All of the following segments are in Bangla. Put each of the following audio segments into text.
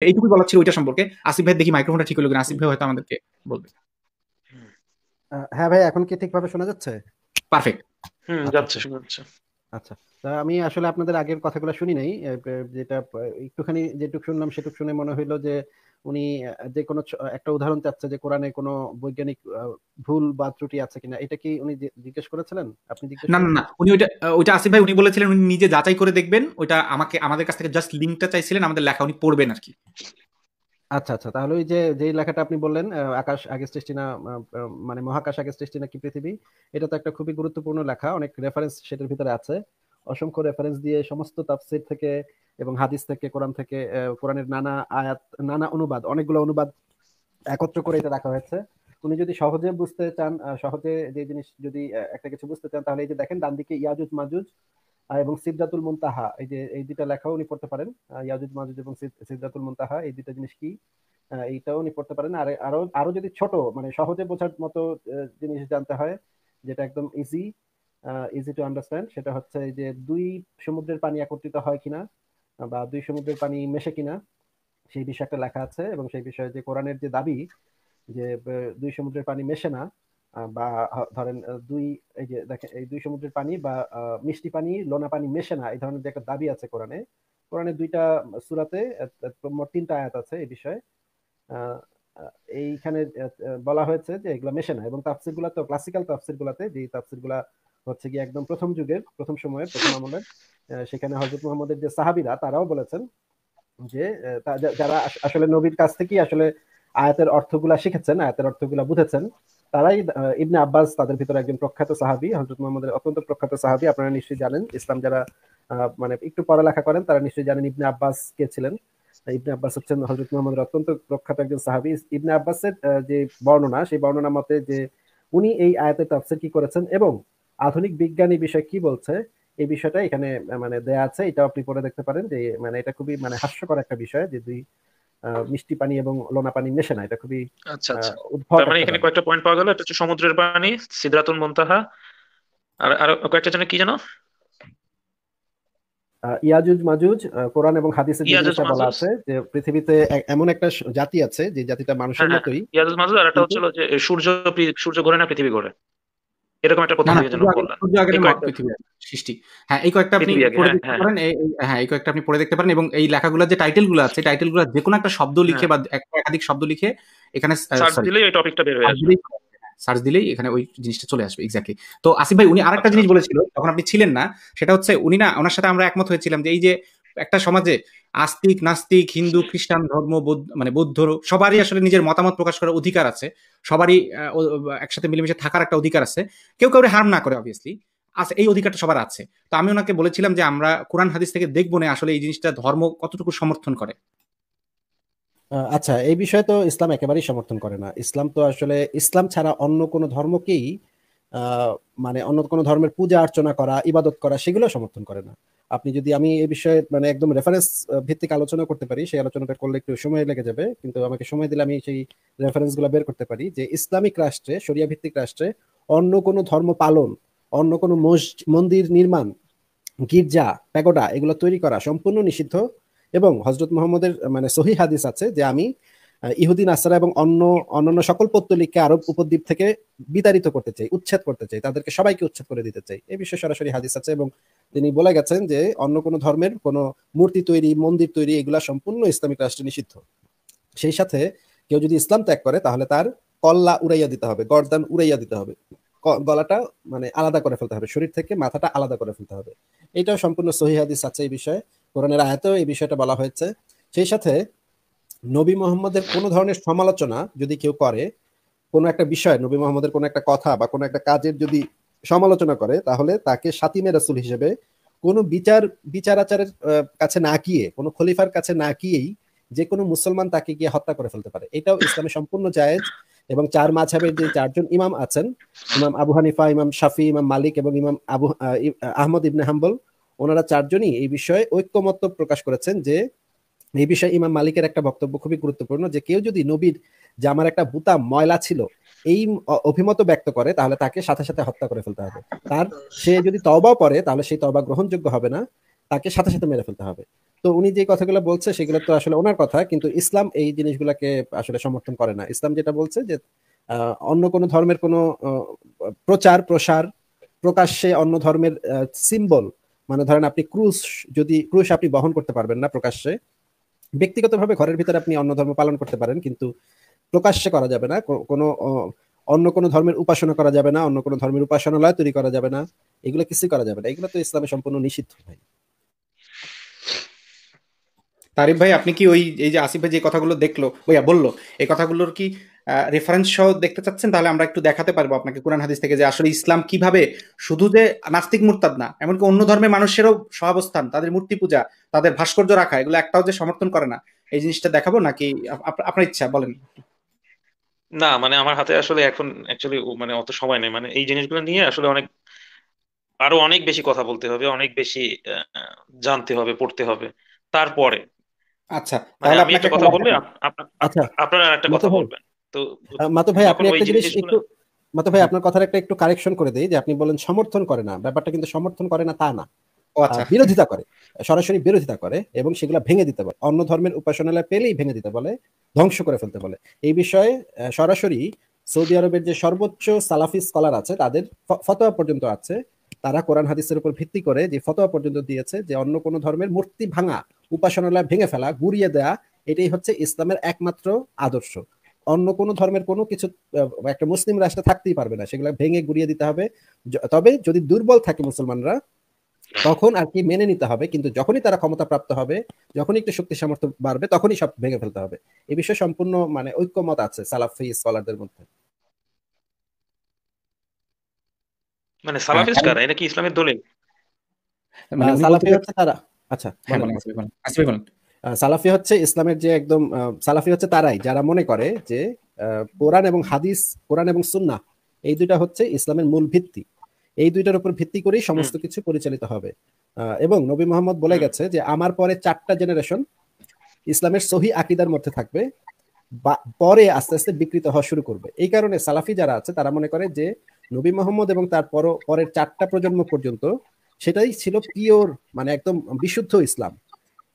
এইটুকুই বলার ছিল ওইটা সম্পর্কে। আসিফ ভাই দেখি মাইক্রোফোনটা ঠিক হলো কিনা, আসিফ ভাই হয়তো আমাদেরকে বলবে। হ্যাঁ ভাই, এখন কি ঠিকভাবে শোনা যাচ্ছে? পারফেক্ট। আচ্ছা যাচ্ছে, আচ্ছা শোনা যাচ্ছে। আচ্ছা। তা আমি আসলে আপনাদের আগের কথাগুলো শুনি নাই, যেটা একটুখানি যেটুকু শুনলাম সেটুকু শুনে মনে হইলো যে উনি যে কোনো একটা উদাহরণ চাচ্ছে যে কোরআনে কোনো বৈজ্ঞানিক ভুল বা ত্রুটি আছে কিনা। এটা কি উনি জিজ্ঞেস করেছিলেন? আপনি জিজ্ঞেস না না না, করেছিলেন? উনি ওইটা ওইটা আসিফ ভাই উনি বলেছিলেন উনি নিজে যাচাই করে দেখবেন, ওইটা আমাদের কাছ থেকে জাস্ট লিঙ্কটা চাইছিলেন, আমাদের লেখা উনি পড়বেন আর কি। আচ্ছা আচ্ছা, তাহলে ওই যে যেই লেখাটা আপনি বললেন, আকাশ আগে সৃষ্টি না, মানে মহাকাশ আগে সৃষ্টি নাকি পৃথিবী, এটা তো একটা খুবই গুরুত্বপূর্ণ লেখা, অনেক রেফারেন্স সেটার ভিতরে আছে। অসংখ্য রেফারেন্স দিয়ে সমস্ত তাফসির থেকে এবং হাদিস থেকে, কোরআন থেকে, কোরআনের নানা আয়াত, নানা অনুবাদ, অনেকগুলো অনুবাদ একত্র করে এটা রাখা হয়েছে। উনি যদি সহজে বুঝতে চান, সহজে যে জিনিস যদি একটা কিছু বুঝতে চান, তাহলে এই যে দেখেন ডান দিকে ইয়াজুজ মাজুজ এবং সিদরাতুল মুনতাহা, এই যে এই দুইটা লেখাও উনি পড়তে পারেন। ইয়াজুজ মাজুজ এবং সিদরাতুল মুনতাহা, এই দুইটা জিনিস কি, এইটাও উনি পড়তে পারেন। আর আরো আরো যদি ছোট মানে সহজে বোঝার মতো জিনিস জানতে হয়, যেটা একদম ইজি, ইজি টু আন্ডারস্ট্যান্ড, সেটা হচ্ছে এই যে দুই সমুদ্রের পানি একত্রিত হয় কিনা বা দুই সমুদ্রের পানি মেশে কিনা, সেই বিষয়ে একটা লেখা আছে। এবং সেই বিষয়ে যে কোরআনের যে দাবি যে দুই সমুদ্রের পানি মেশে না, বা ধরেন দুই, এই যে দেখেন এই দুই সমুদ্রের পানি বা মিষ্টি পানি লোনা পানি মেশে না, এই ধরনের যে একটা দাবি আছে কোরআনে। কোরআনের দুইটা সূরাতে মোট তিনটা আয়াত আছে এই বিষয়ে। আহ, আহ, এইখানে বলা হয়েছে যে এগুলা মেশে না। এবং তাফসির গুলা তো ক্লাসিক্যাল তাফসির গুলাতে, যে তাফসির গুলা হচ্ছে কি একদম প্রথম যুগের, প্রথম সময়ের, প্রথম আমলের, সেখানে হজরত মুহাম্মদের যে সাহাবীরা তারাও বলেছেন যে যারা আসলে নবীর কাছ থেকেই আসলে আয়াতের অর্থগুলা শিখেছেন, আয়াতের অর্থগুলা বুঝেছেন, তারাই ইবনে আব্বাস তাদের ভিতরে একজন প্রখ্যাত সাহাবী, হযরত মুহাম্মদের অত্যন্ত প্রখ্যাত সাহাবী। আপনারা নিশ্চয়ই জানেন, ইসলাম যারা মানে একটু পড়ালেখা করেন তারা নিশ্চয়ই জানেন ইবনে আব্বাস কে ছিলেন। ইবনে আব্বাস হচ্ছেন হযরত মুহাম্মদের অত্যন্ত প্রখ্যাত একজন সাহাবী। ইবনে আব্বাসের যে বর্ণনা, সেই বর্ণনা মতে যে উনি এই আয়াতের তাফসীর কি করেছেন এবং আধুনিক বিজ্ঞান এই বিষয়ে কি বলছে, এই বিষয়টা এখানে মানে দেয়া আছে। এটা আপনি পড়ে দেখতে পারেন যে মানে এটা খুবই মানে হাস্যকর একটা বিষয় যে দুই মিষ্টি পানি এবং লোনা পানি মেশে না। এটা খুবই আচ্ছা আচ্ছা, উদ্ভট তার মানে একটা এখানে ব্যাপার। কয়েকটা পয়েন্ট পাওয়া গেল। একটা হচ্ছে সমুদ্রের পানি, সিদরাতুল মুনতাহা, আর আর কয়েকটা যেন কি যেন, ইয়াজুজ মাজুজ, কোরআন এবং হাদিসে যে ইয়াজুজ জিনিসটা বলা মাজুজ। আছে যে পৃথিবীতে এমন একটা জাতি আছে যে জাতিটা মানুষের হ্যাঁ হ্যাঁ, মতোই, ইয়াজুজ মাজুজ। আর একটা কিন্তু হচ্ছিল যে সূর্য, সূর্য ঘোরে না পৃথিবী ঘোরে, এরকম একটা না প্রথম না, দিকে যেন সূর্য আগে, বললেন। সূর্য আগে এই না কয়েকটা, পৃথিবী আগে সৃষ্টি। হ্যাঁ, এই কয়েকটা আপনি পৃথিবী আগে, পড়ে হ্যাঁ দেখতে হ্যাঁ হ্যাঁ। পারেন। হ্যাঁ, এই কয়েকটা আপনি পড়ে দেখতে পারেন এবং এই লেখাগুলোর যে টাইটেল গুলো আছে, টাইটেল গুলো যে কোনো একটা শব্দ লিখে হ্যাঁ, বা একাধিক শব্দ লিখে এখানে, সার্চ সরি, দিলেই ওই টপিকটা বের হয়ে সার্চ আসবে। দিলেই, সার্চ দিলেই এখানে ওই জিনিসটা চলে আসবে এক্স্যাক্টলি। তো আসিফ ভাই উনি আরেকটা আচ্ছা জিনিস আচ্ছা। বলেছিল তখন আপনি ছিলেন না, সেটা হচ্ছে উনি না, ওনার সাথে আমরা একমত হয়েছিলাম যে এই যে একটা সমাজে আস্তিক নাস্তিক হিন্দু খ্রিস্টান ধর্ম মানে বৌদ্ধ সবারই আসলে নিজের মতামত প্রকাশ করার অধিকার আছে, সবারই একসাথে মিলেমিশে থাকার একটা অধিকার আছে, কেউ কাউরে হার্ম না করে অবভিয়াসলি আছে, এই অধিকারটা সবার আছে। তো আমি ওনাকে বলেছিলাম যে আমরা কোরআন হাদিস থেকে দেখবো না আসলে এই জিনিসটা ধর্ম কতটুকু সমর্থন করে। আচ্ছা, এই বিষয়ে তো ইসলাম একেবারেই সমর্থন করে না। ইসলাম তো আসলে ইসলাম ছাড়া অন্য কোনো ধর্মকেই আহ, মানে অন্য কোনো ধর্মের পূজা অর্চনা করা, ইবাদত করা, সেগুলো সমর্থন করে না। আপনি যদি, আমি এই বিষয়ে মানে একদম রেফারেন্স ভিত্তিক আলোচনা করতে পারি, সেই আলোচনাটা করলে একটু সময় লেগে যাবে, কিন্তু আমাকে সময় দিলে আমি সেই রেফারেন্স গুলো বের করতে পারি। যে ইসলামিক রাষ্ট্রে, শরিয়া ভিত্তিক রাষ্ট্রে অন্য কোনো ধর্ম পালন, অন্য কোনো মন্দির নির্মাণ, গির্জা, প্যাগোডা এগুলো তৈরি করা সম্পূর্ণ নিষিদ্ধ। এবং হজরত মুহাম্মদের মানে সহিহ হাদিস আছে যে আমি ইহুদি নাসারা এবং অন্যান্য সকল পৌত্তলিককে আরব উপদ্বীপ থেকে বিতাড়িত করতে চাই, উচ্ছেদ করতে চাই, তাদেরকে সবাইকে উচ্ছেদ করে দিতে চাই। এই বিষয়ে সরাসরি হাদিস আছে। এবং তিনি বলে গেছেন যে অন্য কোনো ধর্মের কোনো মূর্তি তৈরি, মন্দির তৈরি, এগুলা সম্পূর্ণ ইসলামিক রাষ্ট্রে নিষিদ্ধ। সেই সাথে কেউ যদি ইসলাম ত্যাগ করে তাহলে তার কল্লা উড়াইয়া দিতে হবে, গর্দান উড়াইয়া দিতে হবে, গলাটা মানে আলাদা করে ফেলতে হবে, শরীর থেকে মাথাটা আলাদা করে ফেলতে হবে। এটাও সম্পূর্ণ সহিহ হাদিস আছে এই বিষয়ে, কোরআনের আয়াতেও এই বিষয়টা বলা হয়েছে। সেই সাথে নবী মোহাম্মদের কোনো ধরনের সমালোচনা যদি কেউ করে, কোনো একটা বিষয়, নবী মোহাম্মদের কোনো একটা কথা বা কোনো একটা কাজের যদি সমালোচনা করে, তাহলে তাকে সাতিমে রাসূল হিসেবে কোনো বিচার আচারের কাছে না গিয়ে, কোনো খলিফার কাছে না গিয়েই যে কোনো মুসলমান তাকে গিয়ে হত্যা করে ফেলতে পারে। এটাও ইসলামে সম্পূর্ণ জায়েজ। এবং চার মাযহাবের যে চারজন ইমাম আছেন, ইমাম আবু হানিফা, ইমাম শাফি, ইমাম মালিক এবং ইমাম আহমদ ইবনে হাম্বল, ওনারা চারজনই এই বিষয়ে ঐক্যমত্য প্রকাশ করেছেন যে এই বিষয়ে ইমাম মালিকের একটা বক্তব্য খুবই গুরুত্বপূর্ণ, যে কেউ যদি নবীর জামার একটা বুতাম ময়লা ছিল এই অভিমত ব্যক্ত করে, তাহলে তাকে সাথে সাথে হত্যা করে ফেলতে হবে। সে যদি তওবাও করে তাহলে সেই তওবা গ্রহণযোগ্য হবে না, তাকে সাথে সাথে মেরে ফেলতে হবে। তো উনি যে কথাগুলো বলছে সেগুলো তো আসলে ওনার কথা, কিন্তু ইসলাম এই জিনিসগুলোকে আসলে সমর্থন করে না। ইসলাম যেটা বলছে যে অন্য কোনো ধর্মের কোনো প্রচার প্রসার, প্রকাশ্যে অন্য ধর্মের সিম্বল, মানে ধরেন আপনি ক্রুশ আপনি বহন করতে পারবেন না প্রকাশ্যে, ব্যক্তিগতভাবে ঘরের ভিতরে আপনি অন্য ধর্ম পালন করতে পারেন, কিন্তু প্রকাশ্যে করা যাবে না। কোনো অন্য কোনো ধর্মের উপাসনা করা যাবে না, অন্য কোনো ধর্মের উপাসনালয় তৈরি করা যাবে না, এগুলো কিছুই করা যাবে না। এগুলো তো ইসলামে সম্পূর্ণ নিষিদ্ধ ভাই। তারিফ ভাই, আপনি কি ওই এই যে আসিফ ভাই যে কথাগুলো বললো, এই কথাগুলোর কি রেফারেন্স সহ দেখতে চাচ্ছেন? তাহলে আমরা একটু দেখাতে পারবো আপনাকে কোরআন হাদিস থেকে যে আসলে ইসলাম কিভাবে শুধু যে নাস্তিক মুরতাদ না, এমনকি অন্য ধর্মের মানুষেরও সহাবস্থান, তাদের মূর্তি পূজা, তাদের ভাস্কর্য রাখা, এগুলো একটাও যে সমর্থন করে না, এই জিনিসটা দেখাবো নাকি? আপনার ইচ্ছা, বলেন। না মানে আমার হাতে আসলে এখন অ্যাকচুয়ালি মানে অত সময় নেই, মানে এই জিনিসগুলো নিয়ে আসলে আরো অনেক বেশি কথা বলতে হবে, অনেক বেশি আহ, জানতে হবে, পড়তে হবে তারপরে। আচ্ছা, মানে তাহলে আমি আপনাকে একটা একটা কথা বললে দেখাবো। আচ্ছা আপনারা আর একটা মাতো কথা ভাই, বলবেন। তো মাতো ভাই আপনি যখন ওই একটা জিনিস জিনিসগুলো, একটু, মাতো ভাই হুম। আপনার কথার একটা একটু কারেকশন করে দেই, যে আপনি বলেন সমর্থন করে না, ব্যাপারটা কিন্তু সমর্থন করে না তা না, ও আচ্ছা। বিরোধিতা করে, সরাসরি বিরোধিতা করে, এবং সেগুলো ভেঙে দিতে বলে, অন্য ধর্মের উপাসনালয় পেলেই ভেঙে দিতে বলে, ধ্বংস করে ফেলতে বলে। এই বিষয়ে সরাসরি সৌদি আরবের যে সর্বোচ্চ সালাফি স্কলার আছে তাদের ফতোয়া পর্যন্ত আছে। তারা কোরআন হাদিসের উপর ভিত্তি করে যে ফতোয়া পর্যন্ত দিয়েছে যে অন্য কোনো ধর্মের মূর্তি ভাঙা, উপাসনালয় ভেঙে ফেলা, গুড়িয়ে দেয়া, এটাই হচ্ছে ইসলামের একমাত্র আদর্শ। অন্য কোনো ধর্মের কোনো কিছু একটা মুসলিম রাষ্ট্রে থাকতেই পারবে না, সেগুলো ভেঙে গুড়িয়ে দিতে হবে। তবে যদি দুর্বল থাকে মুসলমানরা তখন আর কি মেনে নিতে হবে, কিন্তু যখনই তারা ক্ষমতা প্রাপ্ত হবে, যখনই একটু শক্তি সামর্থ্য বাড়বে, তখনই সব ভেঙে ফেলতে হবে। এই বিষয়ে সম্পূর্ণ মানে ঐক্যমত আছে সালাফি স্কলারদের মধ্যে। মানে সালাফিস্ট তারিফ, কারা, এটা কি ইসলামের দলিল? মানে উনি বলতে সালাফি হচ্ছে চাচ্ছেন। তারা, আচ্ছা হ্যাঁ বলেন বলেন মাসুদ আসিফ ভাই। বলেন, আসিফ ভাই বলেন। সালাফি হচ্ছে ইসলামের যে একদম সালাফি হচ্ছে তারাই যারা মনে করে যে কোরআন এবং হাদিস, কোরআন এবং সুন্নাহ, এই দুইটা হচ্ছে ইসলামের মূল ভিত্তি। এই দুইটার উপর ভিত্তি করেই হুম সমস্ত কিছু পরিচালিত হবে। এবং নবী মোহাম্মদ বলে হুম। গেছে যে আমার পরে 4টা জেনারেশন ইসলামের সহি আকিদার মধ্যে থাকবে, পরে আস্তে আস্তে বিকৃত হওয়া শুরু করবে। এই কারণে সালাফি যারা আছে তারা মনে করে যে নবী মোহাম্মদ এবং তার পরের 4টা প্রজন্ম পর্যন্ত সেটাই ছিল পিওর, মানে একদম বিশুদ্ধ ইসলাম।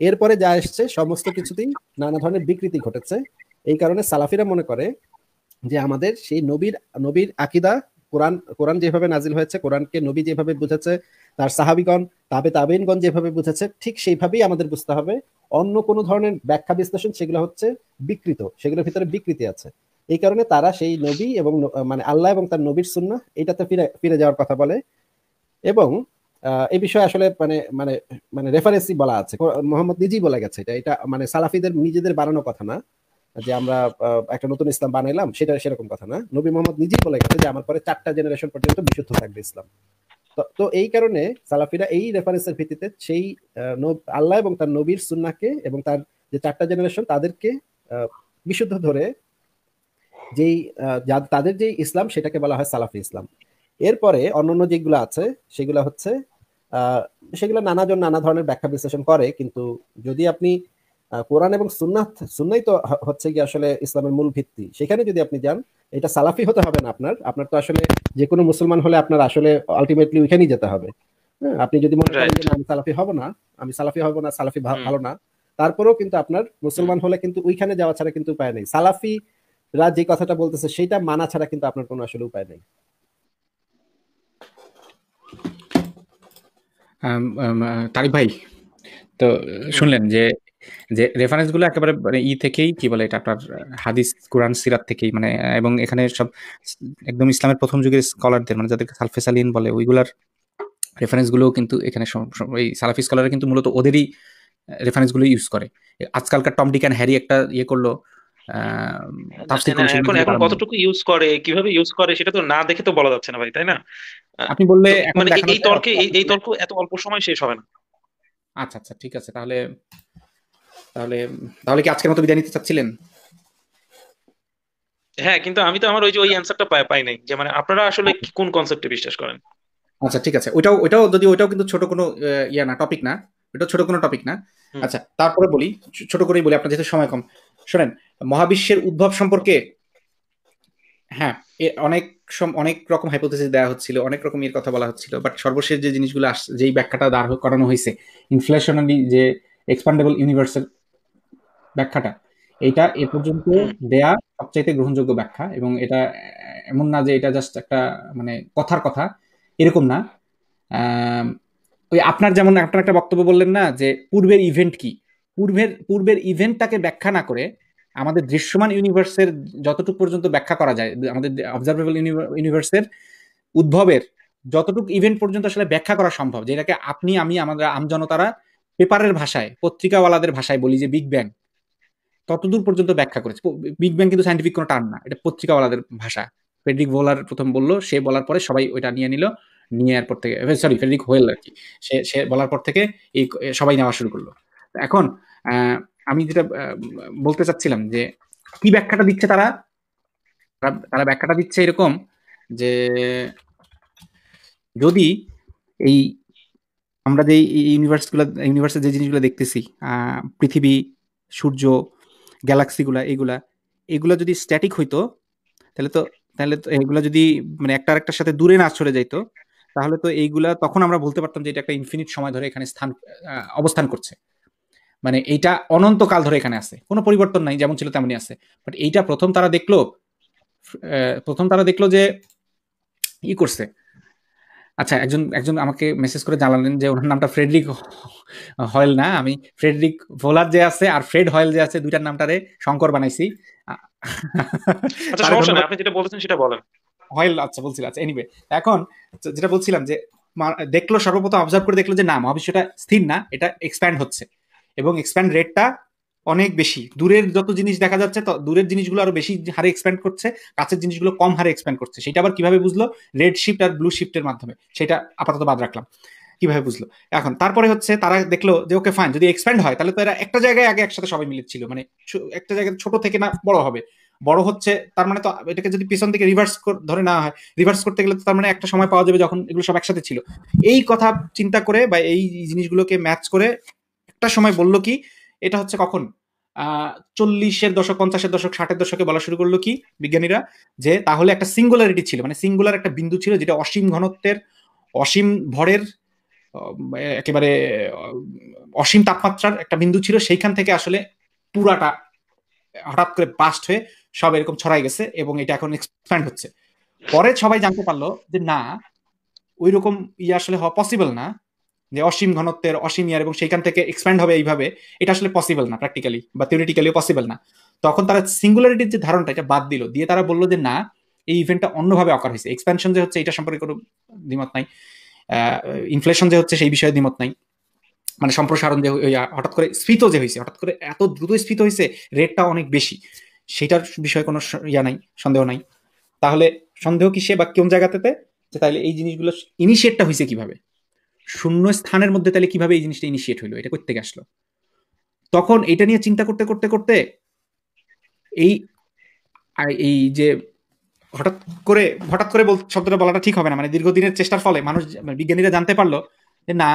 এরপরে যা এসছে সমস্ত কিছুতেই নানা ধরনের বিকৃতি ঘটেছে। এই কারণে সালাফিরা মনে করে যে আমাদের সেই নবীর নবীর আকিদা, কোরআন যেভাবে নাজিল হয়েছে, কোরআনকে নবী যেভাবে বুঝেছে, তার সাহাবিগণ তাবেইনগণ যেভাবে বুঝেছে, ঠিক সেইভাবেই আমাদের বুঝতে হবে। অন্য কোনো ধরনের ব্যাখ্যা বিশ্লেষণ সেগুলো হচ্ছে বিকৃত, সেগুলোর ভিতরে বিকৃতি আছে। এই কারণে তারা সেই নবী এবং মানে আল্লাহ এবং তার নবীর সুন্নাহ এটাতে ফিরে ফিরে যাওয়ার কথা বলে। এবং এই বিষয়ে আসলে মানে মানে মানে রেফারেন্সই বলা আছে, মোহাম্মদ নিজেই বলে গেছে, এটা এটা মানে সালাফিদের নিজেদের বানানো কথা না, যে আমরা একটা নতুন ইসলাম বানাইলাম, সেটা সেরকম কথা না। নবী মোহাম্মদ নিজেই বলে গেছে যে আমার পরে 4টা জেনারেশন পর্যন্ত বিশুদ্ধ থাকবে ইসলাম। তো এই কারণে সালাফিরা এই রেফারেন্সের ভিত্তিতে সেই আল্লাহ এবং তার নবীর সুন্নাহকে এবং তার যে 4টা জেনারেশন তাদেরকে বিশুদ্ধ ধরে যেই তাদের যে ইসলাম সেটাকে বলা হয় সালাফি ইসলাম। এরপরে অন্যান্য যেগুলো আছে সেগুলো হচ্ছে আহ, সেগুলো নানাজন নানা ধরনের ব্যাখ্যা বিশ্লেষণ করে, কিন্তু যদি আপনি কোরআন এবং সুন্নাই তো হচ্ছে কি আসলে ইসলামের মূল ভিত্তি, সেখানে যদি আপনি যান, এটা সালাফি হতে হবে না আপনার, আপনার তো আসলে যে কোনো মুসলমান হলে আপনার আসলে আলটিমেটলি ওইখানেই যেতে হবে। হ্যাঁ, আপনি যদি মনে করেন রাইট। যে না, আমি সালাফি হব না, আমি সালাফি হব না, সালাফি হুম ভালো না, তারপরেও কিন্তু আপনার হুম। মুসলমান হলে কিন্তু ওইখানে যাওয়া ছাড়া কিন্তু উপায় নেই। সালাফিরা যে কথাটা বলতেছে সেটা মানা ছাড়া কিন্তু আপনার কোনো আসলে উপায় নেই। তারিফ ভাই, তো হুম। শুনলেন যে যে রেফারেন্স গুলো একেবারে মানে থেকেই কি বলে এটা আপনার হাদিস কোরআন সিরাত থেকেই, মানে এবং এখানে সব একদম ইসলামের প্রথম যুগের স্কলারদের, মানে যাদেরকে সালফে সালিন বলে, ওইগুলার রেফারেন্স গুলোও কিন্তু এখানে এই সালাফি স্কলাররা কিন্তু মূলত ওদেরই রেফারেন্স গুলো ইউজ করে। আজকালকার টম ডিক অ্যান্ড হ্যারি একটা করলো, না তাফসীর না, করলো, সেগুলো এখন দিয়ে এখন তারা মনে, কতটুকু ইউজ করে, কিভাবে ইউজ করে, সেটা তো না দেখে তো বলা যাচ্ছে না ভাই, তাই না? আহ, আপনি বললে তো এখন মানে দেখানো এই যায় তর্কে অথবা আপনি এই বললে। তর্ক এত অল্প সময় শেষ হবে না। আচ্ছা আচ্ছা, ঠিক আছে, তাহলে তাহলে তাহলে কি আজকের মতো বিদায় নিতে চাচ্ছিলেন? হ্যাঁ, কিন্তু আমি তো আমার ওই যে ওই অ্যান্সারটা পাই নাই, যে মানে আপনারা আসলে কোন কনসেপ্টে বিশ্বাস করেন। আচ্ছা ঠিক আছে, ওইটাও যদি ওইটাও কিন্তু ছোট কোনো ইয়া না, টপিক না, ওইটা ছোট কোনো টপিক না। হুম আচ্ছা, তারপরে বলি, ছোট করেই বলি, আপনার যেহেতু সময় কম। শোনেন, মহাবিশ্বের উদ্ভব সম্পর্কে, হ্যাঁ, অনেক অনেক রকম হাইপোথেসিস দেওয়া হচ্ছিল, অনেক রকম এর কথা বলা হচ্ছিল, বাট সর্বশেষ যে জিনিসগুলো যেই ব্যাখ্যাটা দাঁড় করানো হয়েছে, ইনফ্লেশনারি যে এক্সপান্ডেবল ইউনিভার্সের ব্যাখ্যাটা, এইটা এ পর্যন্ত হুম দেয়া সবচাইতে গ্রহণযোগ্য ব্যাখ্যা। এবং এটা এমন না যে এটা জাস্ট একটা মানে কথার কথা, এরকম না। আম, ওই আপনার যেমন আপনার একটা বক্তব্য বললেন না যে পূর্বের ইভেন্ট কি, পূর্বের ইভেন্টটাকে ব্যাখ্যা না করে আমাদের দৃশ্যমান ইউনিভার্সের যতটুকু পর্যন্ত ব্যাখ্যা করা যায়, আমাদের অবজারভেবল ইউনিভার্সের উদ্ভবের যতটুকু ইভেন্ট পর্যন্ত আসলে ব্যাখ্যা করা সম্ভব, যেটাকে আপনি আমি আমাদের আমজনতারা পেপারের ভাষায় পত্রিকাওয়ালাদের ভাষায় বলি যে বিগ ব্যাং, ততদূর পর্যন্ত ব্যাখ্যা করেছে। বিগ ব্যাং কিন্তু সাইন্টিফিক কোনো টার্ম না, এটা পত্রিকাওয়ালাদের ভাষা। ফ্রেডরিক ভোলার প্রথম বললো, সে বলার পরে সবাই ওইটা নিয়ে নিল, নিয়ে এরপর থেকে, সরি ফ্রেডরিক হোয়েল আর কি, সে সে বলার পর থেকে এই সবাই নেওয়া শুরু করলো। এখন আমি যেটা বলতে চাচ্ছিলাম যে কি ব্যাখ্যাটা দিচ্ছে তারা, তারা ব্যাখ্যাটা দিচ্ছে এরকম যে যদি এই আমরা যে ইউনিভার্সে যে জিনিসগুলো দেখতেছি, পৃথিবী, সূর্য, গ্যালাক্সিগুলা, এগুলা এগুলা যদি স্ট্যাটিক হইতো, তাহলে তো এগুলা যদি মানে একটা আরেকটার সাথে দূরে না সরে যাইতো, তাহলে তো এইগুলা তখন আমরা বলতে পারতাম যে এটা একটা ইনফিনিট সময় ধরে এখানে অবস্থান করছে, মানে এইটা অনন্তকাল ধরে এখানে আছে, কোনো পরিবর্তন নাই, যেমন ছিল তেমনই আছে। বাট এইটা প্রথম তারা দেখলো যে ই করছে। আচ্ছা, একজন একজন আমাকে মেসেজ করে জানালেন যে ওনার নামটা ফ্রেডরিক হয়েল না, আমি ফ্রেডরিক ভোলার যে আছে আর ফ্রেড হয়েল যে আছে, দুইটার নামটারে শঙ্কর বানাইছি। আচ্ছা, তারে সমস্যা নেই, ধন্যবাদ। আপনি যেটা বলতেছেন সেটা বলেন। হয়েল, আচ্ছা বলছিল, আচ্ছা এনিওয়ে। এখন যেটা বলছিলাম যে দেখলো, সর্বপ্রথম অবজার্ভ করে দেখলো যে না, মহাবিশ্বটা স্থির না, এটা এক্সপ্যান্ড হচ্ছে, এবং এক্সপ্যান্ড রেটটা অনেক বেশি। দূরের যত জিনিস দেখা যাচ্ছে, দূরের জিনিসগুলো আরো বেশি হারে এক্সপ্যান্ড করছে, কাছের জিনিসগুলো কম হারে এক্সপ্যান্ড করছে। সেটা আবার কিভাবে বুঝলো? রেড শিফট আর ব্লু শিফটের মাধ্যমে। সেটা আপাতত বাদ রাখলাম, কিভাবে বুঝলো। এখন তারপরে হচ্ছে তারা দেখলো যে ওকে ফাইন, যদি এক্সপ্যান্ড হয় তাহলে তো এরা একটা জায়গায় আগে একসাথে সবাই মিলে ছিল, মানে একটা জায়গায় ছোট থেকে না বড় হবে, বড় হচ্ছে, তার মানে তো এটাকে যদি পিছন থেকে রিভার্স ধরে নেওয়া হয়, রিভার্স করতে গেলে তো তার মানে একটা সময় পাওয়া যাবে যখন এগুলো সব একসাথে ছিল। এই কথা চিন্তা করে বা এই জিনিসগুলোকে ম্যাচ করে একটা সময় বললো কি, এটা হচ্ছে কখন 40-এর দশক, 50-এর দশক, 60-এর দশকে বলা শুরু করলো কি বিজ্ঞানীরা, যে তাহলে একটা সিঙ্গুলারিটি ছিল, মানে সিঙ্গুলার একটা বিন্দু ছিল যেটা অসীম ঘনত্বের, অসীম ভরের, একেবারে অসীম তাপমাত্রার একটা বিন্দু ছিল। সেইখান থেকে আসলে পুরাটা হঠাৎ করে বাস্ট হয়ে সব এরকম ছড়াই গেছে, এবং এটা এখন এক্সপ্যান্ড হচ্ছে। পরে সবাই জানতে পারলো যে না, ওই রকম আসলে হওয়া পসিবল না, যে অসীম ঘনত্বের অসীম ইয়ার এবং সেইখান থেকে এক্সপ্যান্ড হবে এইভাবে, এটা আসলে পসিবল না, প্র্যাকটিক্যালি বা থিওরিটিক্যালিও পসিবল না। তখন তারা সিঙ্গুলারিটির যে ধারণটা, এটা বাদ দিল, দিয়ে তারা বললো যে না, এই ইভেন্টটা অন্যভাবে অকার হয়েছে। এক্সপ্যানশন যে হচ্ছে এটা সম্পর্কে কোনো দ্বিমত নাই, ইনফ্লেশন যে হচ্ছে সেই বিষয়ে দ্বিমত নাই, মানে সম্প্রসারণ যে হঠাৎ করে স্ফীত যে হয়েছে, হঠাৎ করে এত দ্রুত স্ফীত হয়েছে, রেটটা অনেক বেশি, সেটার বিষয়ে কোনো নাই, সন্দেহ নাই। তাহলে সন্দেহ কিসে বা কোন জায়গাতে, যে তাহলে এই জিনিসগুলো ইনিশিয়েটটা হয়েছে কিভাবে, শূন্য স্থানের মধ্যে, তাহলে কিভাবে এই জিনিসটা ইনিশিয়েট হইলো, এটা করতে আসলো। তখন এটা নিয়ে চিন্তা করতে করতে করতে এই এই যে হঠাৎ করে শব্দটা বলাটা ঠিক হবে না, মানে দীর্ঘদিনের চেষ্টার ফলে মানুষ, বিজ্ঞানীরা জানতে পারলো যে না,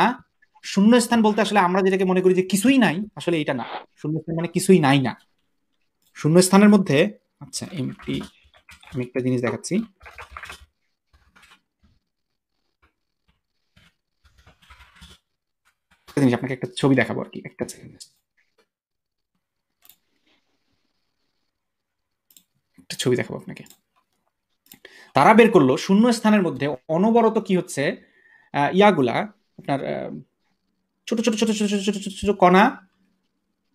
শূন্যস্থান বলতে আসলে আমরা যেটাকে মনে করি যে কিছুই নাই, আসলে এটা না। শূন্যস্থান মানে কিছুই নাই না, শূন্যস্থানের মধ্যে, আচ্ছা এমটি, আমি একটা জিনিস দেখাচ্ছি, জিনিস আপনাকে একটা ছবি দেখাবো আর কি, একটা ছবি দেখাবো আপনাকে। তারা বের করলো শূন্য স্থানের মধ্যে অনবরত কি হচ্ছে, ইয়াগুলা আপনার ছোট ছোট ছোট ছোট ছোট ছোট ছোট ছোট কণা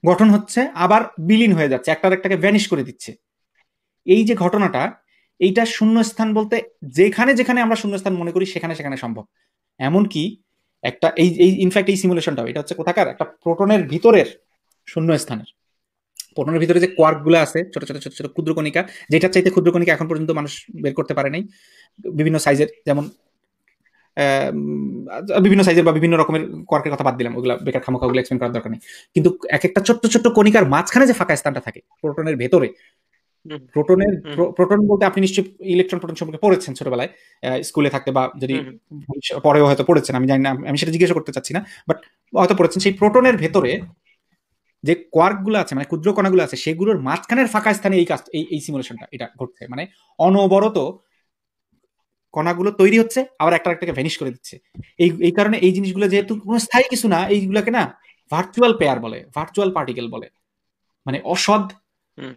গঠন হচ্ছে, আবার বিলীন হয়ে যাচ্ছে, একটার একটাকে ভ্যানিশ করে দিচ্ছে। এই যে ঘটনাটা, এইটা শূন্যস্থান বলতে যেখানে যেখানে আমরা শূন্যস্থান মনে করি সেখানে সেখানে সম্ভব। এমনকি একটা এই ইনফ্যাক্ট এই সিমুলেশনটাও, এটা হচ্ছে কোথাকার, একটা প্রোটনের ভিতরের শূন্যস্থানের, প্রোটনের ভিতরে যে কোয়ার্ক গুলো আছে, ছোট ছোট ছোট ছোট ক্ষুদ্রকণিকা, যেটার চাইতে ক্ষুদ্রকণিকা এখন পর্যন্ত মানুষ বের করতে পারে নাই, বিভিন্ন সাইজের, যেমন বিভিন্ন সাইজের বা বিভিন্ন রকমের কোয়ার্কের কথা বাদ দিলাম, ওগুলা বেকার খামোখা, ওগুলো এক্সপ্লেন করার দরকার নেই। কিন্তু এক একটা ছোট্ট ছোট্ট কণিকার মাঝখানে যে ফাঁকা স্থানটা থাকে প্রোটনের ভেতরে, প্রোটন বলতে আপনি নিশ্চয়ই ইলেকট্রন প্রোটন সম্পর্কে পড়েছেন ছোটবেলায়, স্কুলে থাকতে, বা যদি পরেও হয়তো পড়েছেন, আমি জানি না, আমি সেটা জিজ্ঞাসা করতে চাচ্ছি না, বাট হয়তো পড়েছেন। সেই প্রোটনের ভেতরে যে কোয়ার্ক গুলো আছে, মানে ক্ষুদ্র কণাগুলো আছে, সেগুলোর মাঝখানের ফাঁকা স্থানে এই কাজ, এই সিমুলেশনটা এটা ঘটছে, মানে অনবরত কণাগুলো তৈরি হচ্ছে, আবার একটা একটাকে ভ্যানিশ করে দিচ্ছে। এই কারণে এই জিনিসগুলো যেহেতু কোনো স্থায়ী কিছু না, এইগুলোকে না ভার্চুয়াল পেয়ার বলে, ভার্চুয়াল পার্টিকেল বলে, মানে অসৎ হুম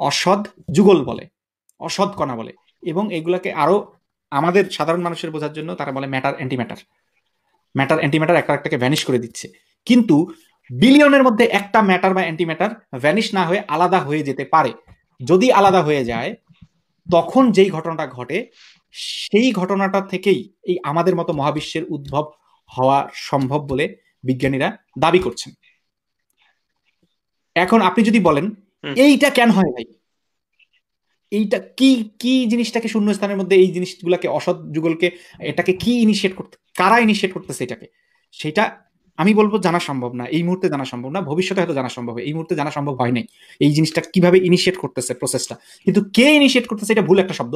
অসৎ যুগল বলে, অসৎ কণা বলে। এবং এগুলাকে আরো আমাদের সাধারণ মানুষের বোঝার জন্য তারা বলে ম্যাটার অ্যান্টিম্যাটার। ম্যাটার অ্যান্টিম্যাটার একটা একটাকে ভ্যানিশ করে দিচ্ছে, কিন্তু বিলিয়নের মধ্যে একটা ম্যাটার বা অ্যান্টিম্যাটার ভ্যানিশ না হয়ে আলাদা হয়ে যেতে পারে। যদি আলাদা হয়ে যায় তখন যেই ঘটনাটা ঘটে সেই ঘটনাটা থেকেই এই আমাদের মতো মহাবিশ্বের উদ্ভব হওয়া সম্ভব বলে বিজ্ঞানীরা দাবি করছেন। এখন আপনি যদি বলেন হুম এইটা কেন হয় ভাই, এইটা কি কি জিনিসটাকে শূন্যস্থানের মধ্যে এই জিনিসগুলোকে অসৎ যুগলকে এটাকে কি ইনিশিয়েট করতে, কারা ইনিশিয়েট করতেছে এটাকে, সেটা আমি বলবো জানা সম্ভব না, এই মুহূর্তে জানা সম্ভব না, ভবিষ্যতে হয়তো জানা সম্ভব হয়, এই মুহূর্তে জানা সম্ভব হয় নাই এই জিনিসটা কিভাবে ইনিশিয়েট করতেছে প্রসেসটা। কিন্তু কে ইনিশিয়েট করতেছে এটা ভুল একটা শব্দ,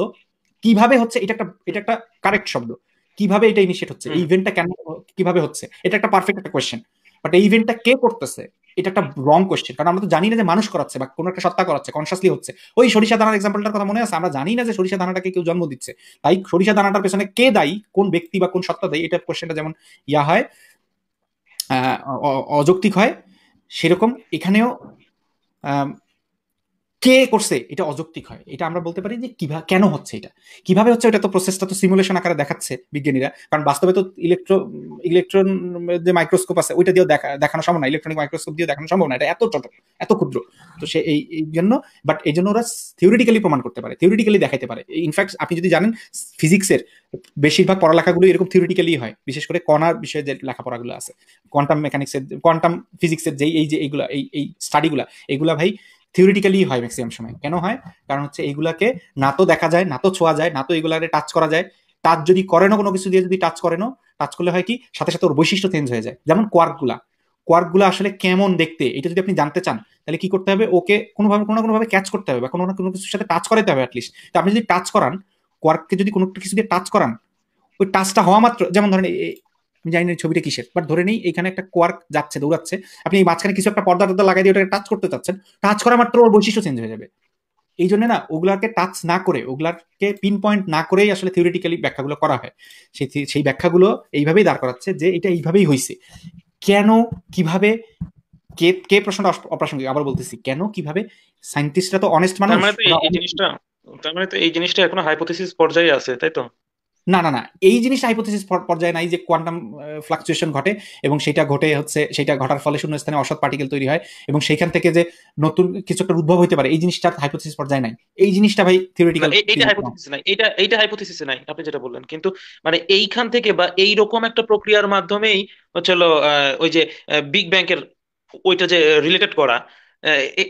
কিভাবে হচ্ছে এটা একটা কারেক্ট শব্দ। কিভাবে এটা ইনিশিয়েট হচ্ছে, এই হুম ইভেন্টটা কেন কিভাবে হচ্ছে, এটা একটা পারফেক্ট একটা কোয়েশ্চেন। বাট এই ইভেন্টটা কে করতেছে এটা একটা রং কোয়েশ্চেন, কারণ আমরা তো জানি না যে মানুষ করাচ্ছে বা কোনো একটা সত্তা করাচ্ছে, কনসিয়াসলি হচ্ছে। ওই সরিষা দানার এক্সাম্পলটার কথা মনে আছে, আমরা জানি না যে সরিষা দানাটাকে কেউ জন্ম দিচ্ছে, তাই সরিষা দানাটার পেছনে কে দায়ী, কোন ব্যক্তি বা কোন সত্তা দায়ী, এটা কোয়েশ্চেনটা যেমন ইয়া হয় অযৌক্তিক হয়, সেরকম এখানেও কে করছে এটা অযৌক্তিক হয়। এটা আমরা বলতে পারি যে কিভাবে কেন হচ্ছে, এটা কিভাবে হচ্ছে, ওটা তো প্রসেসটা তো সিমুলেশন আকারে দেখাচ্ছে বিজ্ঞানীরা, কারণ বাস্তবে তো ইলেকট্রন যে মাইক্রোস্কোপ আছে ওইটা দিয়েও দেখানো সম্ভব না, ইলেকট্রনিক মাইক্রোস্কোপ দিয়ে দেখানো সম্ভব না, এটা এত ছোট এত ক্ষুদ্র। তো সে এই জন্য, বাট এই জন্য ওরা থিওরিটিক্যালি প্রমাণ করতে পারে, থিওরিটিক্যালি দেখাতে পারে। ইনফ্যাক্ট আপনি যদি জানেন ফিজিক্সের বেশিরভাগ পড়ালেখাগুলো এরকম থিওরিটিক্যালি হয়, বিশেষ করে কণার বিষয়ে যে লেখাপড়াগুলো আছে, কোয়ান্টাম মেকানিক্সের, কোয়ান্টাম ফিজিক্সের যেই এই যে এইগুলা এই স্টাডিগুলা, এগুলা ভাই থিওরিটিক্যালি হয় ম্যাক্সিমাম সময়। কেন হয়? কারণ হচ্ছে এইগুলাকে না তো দেখা যায়, না তো ছোঁয়া যায়, না তো এগুলারে টাচ করা যায়। টাচ যদি করে না কোনো কিছু দিয়ে, যদি টাচ করে না, টাচ করলে হয় কি সাথে সাথে ওর বৈশিষ্ট্য চেঞ্জ হয়ে যায়। যেমন কোয়ার্কগুলা আসলে কেমন দেখতে এটা যদি আপনি জানতে চান তাহলে কি করতে হবে, ওকে কোনোভাবে কোনো কোনোভাবে ক্যাচ করতে হবে বা কোনো না কোনো কিছুর সাথে টাচ করাতে হবে অ্যাটলিস্ট। তো আপনি যদি টাচ করান কোয়ার্ককে, যদি কোনো কিছু দিয়ে টাচ করান, ওই টাচটা হওয়া মাত্র, যেমন ধরেন আমি জানি না ছবিটা কিসের, বাট ধরে নেই এখানে একটা কোয়ার্ক যাচ্ছে, দৌড়াচ্ছে, আপনি এই মাঝখানে কিছু একটা পর্দা টর্দা লাগাই দিয়ে ওটাকে টাচ করতে চাচ্ছেন, টাচ করা মাত্র ওর বৈশিষ্ট্য চেঞ্জ হয়ে যাবে। এই জন্য না ওগুলাকে টাচ না করে, ওগুলাকে পিন পয়েন্ট না করেই আসলে থিওরিটিক্যালি ব্যাখ্যাগুলো করা হয়। সেই ব্যাখ্যাগুলো এইভাবেই দাঁড় করাচ্ছে যে এটা এইভাবেই হয়েছে। কেন, কিভাবে, কে কে প্রশ্নটা অপ্রাসঙ্গিক, আবার বলতেছি কেন কিভাবে, সায়েন্টিস্টরা তো অনেস্ট তার মানুষ। মানে তো এই জিনিসটা এখনো হাইপোথিসিস পর্যায়ে আছে, তাই তো? না না না, এই জিনিসটা হাইপোথিসিস পর্যায়ে নাই যে কোয়ান্টাম ফ্লাকচুয়েশন ঘটে এবং সেটা ঘটে হচ্ছে, সেটা ঘটার ফলে শূন্যস্থানে অসৎ পার্টিকেল তৈরি হয় এবং সেইখান থেকে যে নতুন কিছু একটা উদ্ভব হতে পারে, এই জিনিসটা হাইপোথিসিস পর্যায়ে নাই। এই জিনিসটা ভাই না থিওরিটিক্যাল এইটা হাইপোথিসিস নাই, এইটা হাইপোথিসিস নাই, আপনি যেটা বললেন। কিন্তু মানে এইখান থেকে বা এইরকম একটা প্রক্রিয়ার মাধ্যমেই হচ্ছে হলো ওই যে বিগ ব্যাং এর ওইটা যে রিলেটেড করা,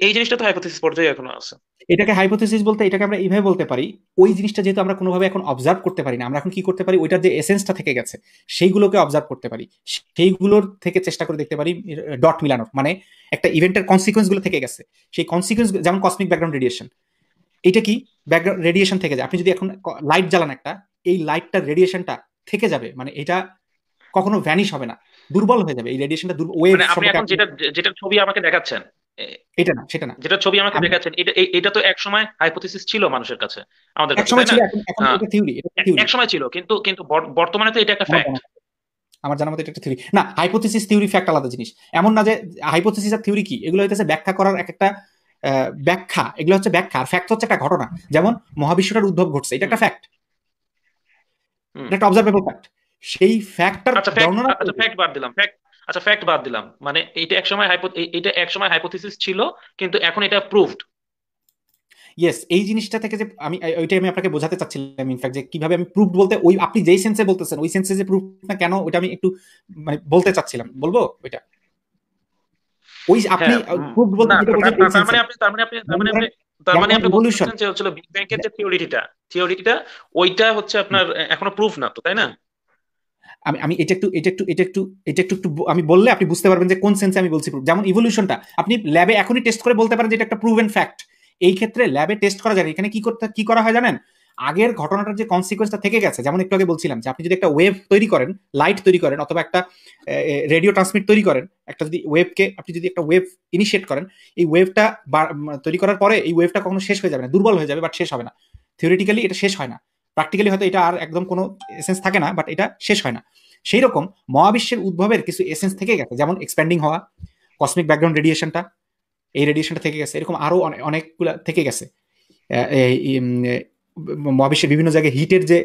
এই জিনিসটা তো হাইপোথিসিস পর্যায়ে এখনো আছে। এটাকে হাইপোথিসিস বলতে এটাকে আমরা এইভাবে বলতে পারি, ওই জিনিসটা যেহেতু আমরা কোনোভাবে এখন অবজার্ভ করতে পারি না, আমরা এখন কি করতে পারি, ওইটার যে এসেন্সটা থেকে গেছে সেইগুলোকে অবজার্ভ করতে পারি, সেইগুলোর থেকে চেষ্টা করে দেখতে পারি ডট মিলানোর, মানে একটা ইভেন্টের কনসিকুয়েন্স গুলো থেকে গেছে, সেই কনসিকুয়েন্স, যেমন কসমিক ব্যাকগ্রাউন্ড রেডিয়েশন, এটা কি ব্যাকগ্রাউন্ড রেডিয়েশন থেকে যায়। আপনি যদি এখন লাইট জ্বালান একটা, এই লাইটটার রেডিয়েশনটা থেকে যাবে, মানে এটা কখনো ভ্যানিশ হবে না, দুর্বল হয়ে যাবে এই রেডিয়েশনটা, ওয়েভ মানে আপনি সম্পর্কে এখন যেটা ছবি আমাকে দেখাচ্ছেন, এটা না সেটা না। যেটা ছবি আমাকে আমি দেখাচ্ছেন, এটা তো এক সময় হাইপোথিসিস ছিল মানুষের কাছে, আমাদের এক কাছে, সময় তাই না? ছিল, এখন এখন আহ, এটা থিওরি, এটা থিওরি। এক সময় ছিল, কিন্তু কিন্তু বর্তমানে তো এটা একটা আমার ফ্যাক্ট। জানা আমার জানার মতো এটা একটা থিওরি না। হাইপোথিসিস থিওরি ফ্যাক্ট আলাদা জিনিস। এমন না যে হাইপোথিসিস আর থিওরি কি, এগুলো হইতেছে ব্যাখ্যা করার এক একটা ব্যাখ্যা, এগুলো হচ্ছে ব্যাখ্যা, আর ফ্যাক্ট হচ্ছে একটা ঘটনা। যেমন মহাবিশ্বটার উদ্ভব ঘটছে, এটা হুম একটা ফ্যাক্ট, হুম। এটা একটা অবজারভেবল ফ্যাক্ট। সেই ফ্যাক্টটার আচ্ছা ফ্যাক্ট, বর্ণনা আচ্ছা ফ্যাক্ট বাদ দিলাম, ফ্যাক্ট বাদ দিলাম, মানে এইটা এক সময় হাইপোথিসিস ছিল, কিন্তু এখন এটা প্রুভড। ইয়েস, এই জিনিসটা থেকে যে ওইটাই আমি আপনাকে বোঝাতে চাচ্ছিলাম ইনফ্যাক্ট, যে কিভাবে আমি প্রুফ বলতে, ওই আপনি যেই সেন্সে বলতেছেন ওই সেন্সে যে প্রুফ না কেন, ওইটা আমি একটু মানে বলতে চাচ্ছিলাম, বলবো ওইটা। ওই আপনি হ্যাঁ প্রুফ বলতে না, যেটা বোঝেন ওই তার সেন্সে, মানে আপনি তার মানে আপনি তার যেমন মানে ধরেন, আপনি তার মানে যেমন আপনি বলতে ইভলিউশন। চাচ্ছেন যে হচ্ছিল বিগ ব্যাং এর যে থিওরিটিটা ওইটা হচ্ছে আপনার এখনো প্রুফ না তো, তাই না? আমি আমি এটা একটু আমি বললে আপনি বুঝতে পারবেন যে কোন সেন্সে আমি বলছি proof। যেমন ইভলিউশনটা আপনি ল্যাবে এখনই টেস্ট করে বলতে পারেন যে এটা একটা প্রুভেন ফ্যাক্ট। এই ক্ষেত্রে ল্যাবে টেস্ট করা যায়, এখানে কি করা হয় জানেন, আগের ঘটনাটার যে কনসিকোয়েন্সটা থেকে গেছে, যেমন একটু আগে বলছিলাম যে আপনি যদি একটা ওয়েভ তৈরি করেন, লাইট তৈরি করেন, অথবা একটা রেডিও ট্রান্সমিট তৈরি করেন, একটা যদি ওয়েভকে আপনি যদি একটা ওয়েভ ইনিশিয়েট করেন, এই ওয়েভটা তৈরি করার পরে এই ওয়েভটা কখনো শেষ হয়ে যাবে না, দুর্বল হয়ে যাবে, বাট শেষ হবে না। থিওরিটিক্যালি এটা শেষ হয় না, প্র্যাকটিক্যালি হয়তো এটা আর একদম কোনো এসেন্স থাকে না, বাট এটা শেষ হয় না। সেই রকম মহাবিশ্বের উদ্ভবের কিছু এসেন্স থেকে গেছে, যেমন এক্সপ্যান্ডিং হওয়া, কসমিক ব্যাকগ্রাউন্ড রেডিয়েশনটা, এই রেডিয়েশনটা থেকে গেছে, এরকম আরো অনেকগুলা থেকে গেছে। মহাবিশ্বের বিভিন্ন জায়গায় হিটের যে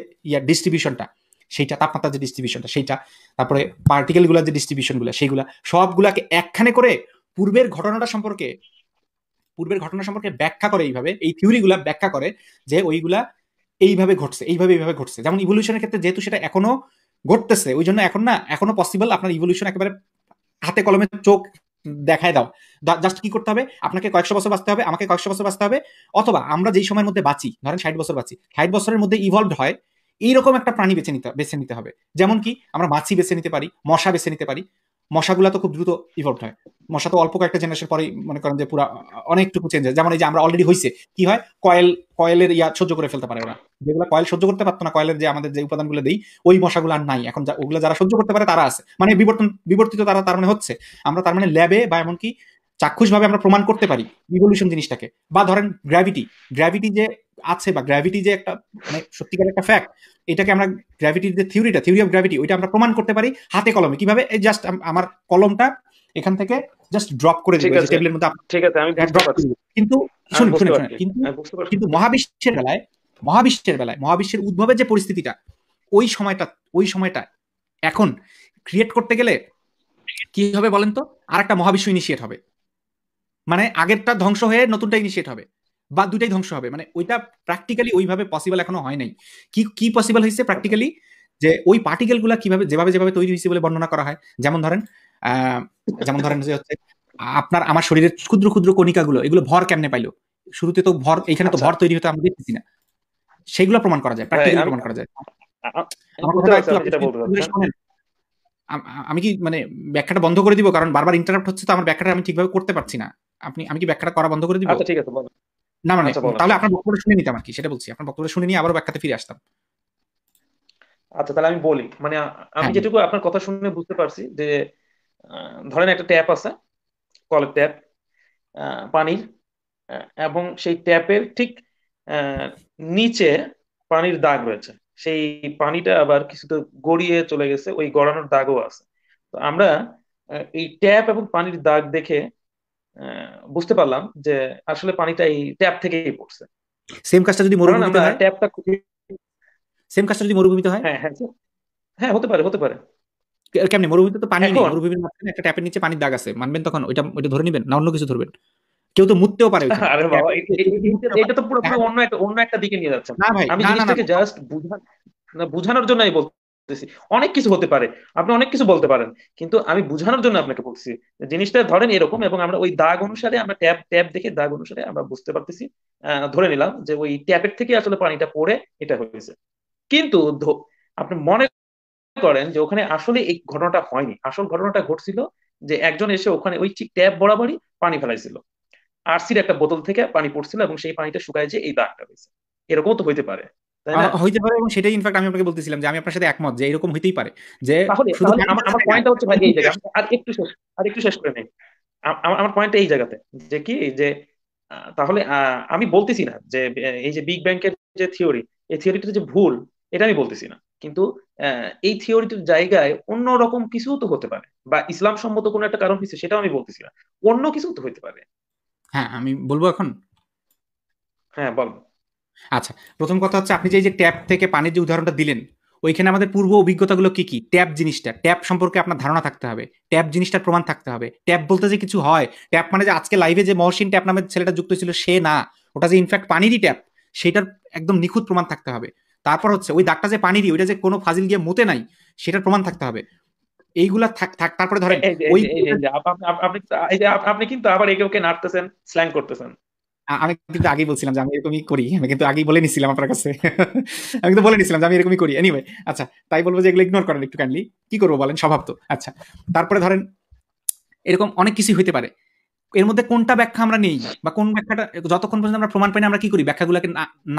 ডিস্ট্রিবিউশনটা, সেইটা, তাপমাত্রার যে ডিস্ট্রিবিউশনটা সেইটা, তারপরে পার্টিকেলগুলোর যে ডিস্ট্রিবিউশনগুলো সেইগুলা সবগুলাকে একখানে করে পূর্বের ঘটনা সম্পর্কে ব্যাখ্যা করে, এইভাবে এই থিওরিগুলা ব্যাখ্যা করে যে ওইগুলা এইভাবে ঘটছে। যেমন ইভলিউশনের ক্ষেত্রে যেহেতু সেটা এখনো ঘটতেছে, ওই জন্য এখনো পসিবল আপনার ইভলিউশন একেবারে হাতে কলমে চোখ দেখায় দাও। জাস্ট কি করতে হবে, আপনাকে কয়েকশো বছর বাঁচতে হবে, আমাকে কয়েকশো বছর বাঁচতে হবে, অথবা আমরা যেই সময়ের মধ্যে বাঁচি, ধরেন 60 বছর বাঁচি, 60 বছরের মধ্যে ইভলভড হয় এইরকম একটা প্রাণী বেছে নিতে হবে। যেমন কি আমরা মাছি বেছে নিতে পারি, মশা বেছে নিতে পারি। মশাগুলা তো খুব দ্রুত ইভলভ হয়, মশা তো অল্প কয়েকটা জেনারেশন পরে মনে করেন যে পুরো অনেকটুকু চেঞ্জ হয়। যেমন এই যে আমরা অলরেডি হয়েছে কি হয়, কয়েলের সহ্য করে ফেলতে পারে ওরা, যেগুলো কয়েল সহ্য করতে পারতো না, কয়েলের যে আমাদের যে উপাদানগুলো দেই ওই মশাগুলো আর নাই এখন, ওগুলো যারা সহ্য করতে পারে তারা আছে, মানে বিবর্তিত তারা তার মানে হচ্ছে। আমরা তার মানে ল্যাবে বা এমনকি চাক্ষুষভাবে আমরা প্রমাণ করতে পারি ইভলিউশন জিনিসটাকে। বা ধরেন গ্র্যাভিটি যে আছে, বা গ্র্যাভিটি যে একটা মানে সত্যিকার একটা ফ্যাক্ট, এটাকে আমরা গ্র্যাভিটির যে থিওরি অফ গ্র্যাভিটি, ওইটা আমরা প্রমাণ করতে পারি হাতে কলমে। কিভাবে, এই জাস্ট আমার কলমটা এখান থেকে জাস্ট ড্রপ করে দেব টেবিলের মধ্যে, ঠিক আছে, আমি বুঝতে পারছি। কিন্তু শুনুন, কিন্তু মহাবিশ্বের বেলায় মহাবিশ্বের উদ্ভবের যে পরিস্থিতিটা, ওই সময়টা এখন ক্রিয়েট করতে গেলে কি হবে বলেন তো, আরেকটা মহাবিশ্ব ইনিশিয়েট হবে, মানে আগেরটা ধ্বংস হয়ে নতুনটা ইনিশিয়েট হবে, বা দুইটাই ধ্বংস হবে। মানে ওইটা প্র্যাকটিক্যালি ওইভাবে পসিবল এখনো হয় নাই। কি পসিবল হয়েছে প্র্যাকটিক্যালি, যে ওই পার্টিকেলগুলা যেভাবে তৈরি হয়েছে বলে বর্ণনা করা হয়। যেমন ধরেন যে হচ্ছে আপনার আমার শরীরের ক্ষুদ্র ক্ষুদ্র কণিকাগুলো, এগুলো ভর কেমনে পাইলো, শুরুতে তো ভর, এখানে তো ভর তৈরি হতে আমরা দেখতেছি না, সেগুলো প্রমাণ করা যায়, প্র্যাকটিক্যালি প্রমাণ করা যায়। আমি কি মানে ব্যাখ্যাটা বন্ধ করে দিব, কারণ বারবার ইন্টারাপ্ট হচ্ছে, তো আমার ব্যাখ্যাটা আমি ঠিকভাবে করতে পারছি না। আমি কি ব্যাখ্যাটা করা বন্ধ করে দিব? আচ্ছা ঠিক আছে, বলো। না মানে তাহলে আপনার বক্তব্য শুনে নিতাম আর কি, সেটা বলছি, আপনার বক্তব্য শুনে নিয়ে আবার ব্যাখ্যাতে ফিরে আসতাম। আচ্ছা তাহলে আমি বলি, মানে আমি যেটুকু আপনার কথা শুনে বুঝতে পারছি যে ধরেন একটা ট্যাপ আছে, কলের ট্যাপ, পানির, এবং সেই ট্যাপের ঠিক নিচে পানির দাগ রয়েছে। সেই পানিটা আবার কিছুটা গড়িয়ে চলে গেছে, ওই গড়ানোর দাগও আছে। তো আমরা এই ট্যাপ এবং পানির দাগ দেখে বুঝতে পারলাম যে আসলে পানিটা এই ট্যাপ থেকেই পড়ছে। সেম কাজটা যদি মরুভূমিতে হয়, ট্যাপটা হয়, হ্যাঁ হ্যাঁ হ্যাঁ, হতে পারে কেমনে? মরুভূমিতে তো পানি নেই, মরুভূমির মাঝখানে একটা ট্যাপের নিচে পানির দাগ আছে, মানবেন তখন ওইটা ধরে নিবেন না অন্য কিছু ধরবেন? কেউ তো মুততেও পারে। আরে বাবা, এটা তো পুরোপুরি অন্য একটা দিকে নিয়ে যাচ্ছে। আমি জিনিসটাকে জাস্ট বুঝানোর জন্যই বলতেছি। অনেক কিছু হতে পারে, আপনি অনেক কিছু বলতে পারেন, কিন্তু আমি বুঝানোর জন্য আপনাকে বলছি জিনিসটা ধরেন এরকম, এবং আমরা ওই দাগ অনুসারে, আমরা ট্যাপ দেখে দাগ অনুসারে আমরা বুঝতে পারতেছি, ধরে নিলাম যে ওই ট্যাপের থেকে আসলে পানিটা পড়ে এটা হয়েছে। কিন্তু আপনি মনে করেন যে ওখানে আসলে এই ঘটনাটা হয়নি, আসল ঘটনাটা ঘটছিল যে একজন এসে ওখানে ওই ঠিক ট্যাপ বরাবরই পানি ফেলাইছিল, আরসির একটা বোতল থেকে পানি পড়ছিল, এবং সেই পানিটা শুকায় যে এই দাগটা হয়েছে। এরকম তো হইতে পারে, তাই না? হইতে পারে, এবং সেটাই ইনফ্যাক্ট আমি আপনাকে বলতেছিলাম যে আমি আপনার সাথে একমত যে এরকম হইতেই পারে। যে তাহলে আমার পয়েন্টটা হচ্ছে ভাই এই জায়গায়, আর একটু শেষ করে নেই। আমার পয়েন্টটা এই জায়গাতে যে কি, যে তাহলে আমি বলতেছি না যে এই যে বিগ ব্যাংকের যে থিওরি, এই থিওরিটা যে ভুল, এটা আমি বলতেছি না, কিন্তু এই থিওরিটির জায়গায় অন্য রকম কিছু তো হতে পারে, বা ইসলাম সম্মত কোনো একটা কারণ হচ্ছে, সেটাও আমি বলতেছি না, অন্য কিছু তো হইতে পারে। হ্যাঁ, আমি বলবো এখন। হ্যাঁ বল। আচ্ছা, প্রথম কথা হচ্ছে আপনি যে ট্যাপ থেকে পানির যে উদাহরণটা দিলেন, ওইখানে আমাদের পূর্ব অভিজ্ঞতাগুলো কি কি? ট্যাপ সম্পর্কে আপনার ধারণা থাকতে হবে, ট্যাপ জিনিসটার প্রমাণ থাকতে হবে। ট্যাপ বলতে যে কিছু হয়, ট্যাপ মানে যে আজকে লাইভে যে মহসিন ট্যাপ নামের ছেলেটা যুক্ত ছিল সে না, ওটা যে ইনফ্যাক্ট পানিরই ট্যাপ, সেটার একদম নিখুঁত প্রমাণ থাকতে হবে। তারপর হচ্ছে ওই দাগটা যে পানিরই, ওইটা যে কোনো ফাজিল গিয়ে মতে নাই, সেটার প্রমাণ থাকতে হবে। এইগুলা তারপরে ধরেন আপনি কিন্তু আবার একে ওকে নাড়তেছেন, স্ল্যাং করতেছেন। আমি কিন্তু আগেই বলছিলাম যে আমি এরকমই করি, আমি কিন্তু আগেই বলে নিছিলাম আপনার কাছে। আমি কিন্তু বলে নিছিলাম যে আমি এরকমই করি। এনিওয়ে, আচ্ছা, তাই বলবো যে এগুলো ইগনোর করেন একটু কাইন্ডলি, কি করবো বলেন, স্বভাব তো। আচ্ছা, তারপরে ধরেন এরকম অনেক কিছুই হইতে পারে, এর মধ্যে কোনটা ব্যাখ্যা আমরা নেই, বা কোন ব্যাখ্যাটা যতক্ষণ পর্যন্ত আমরা প্রমাণ পাই না, আমরা কি করি, ব্যাখ্যাগুলোকে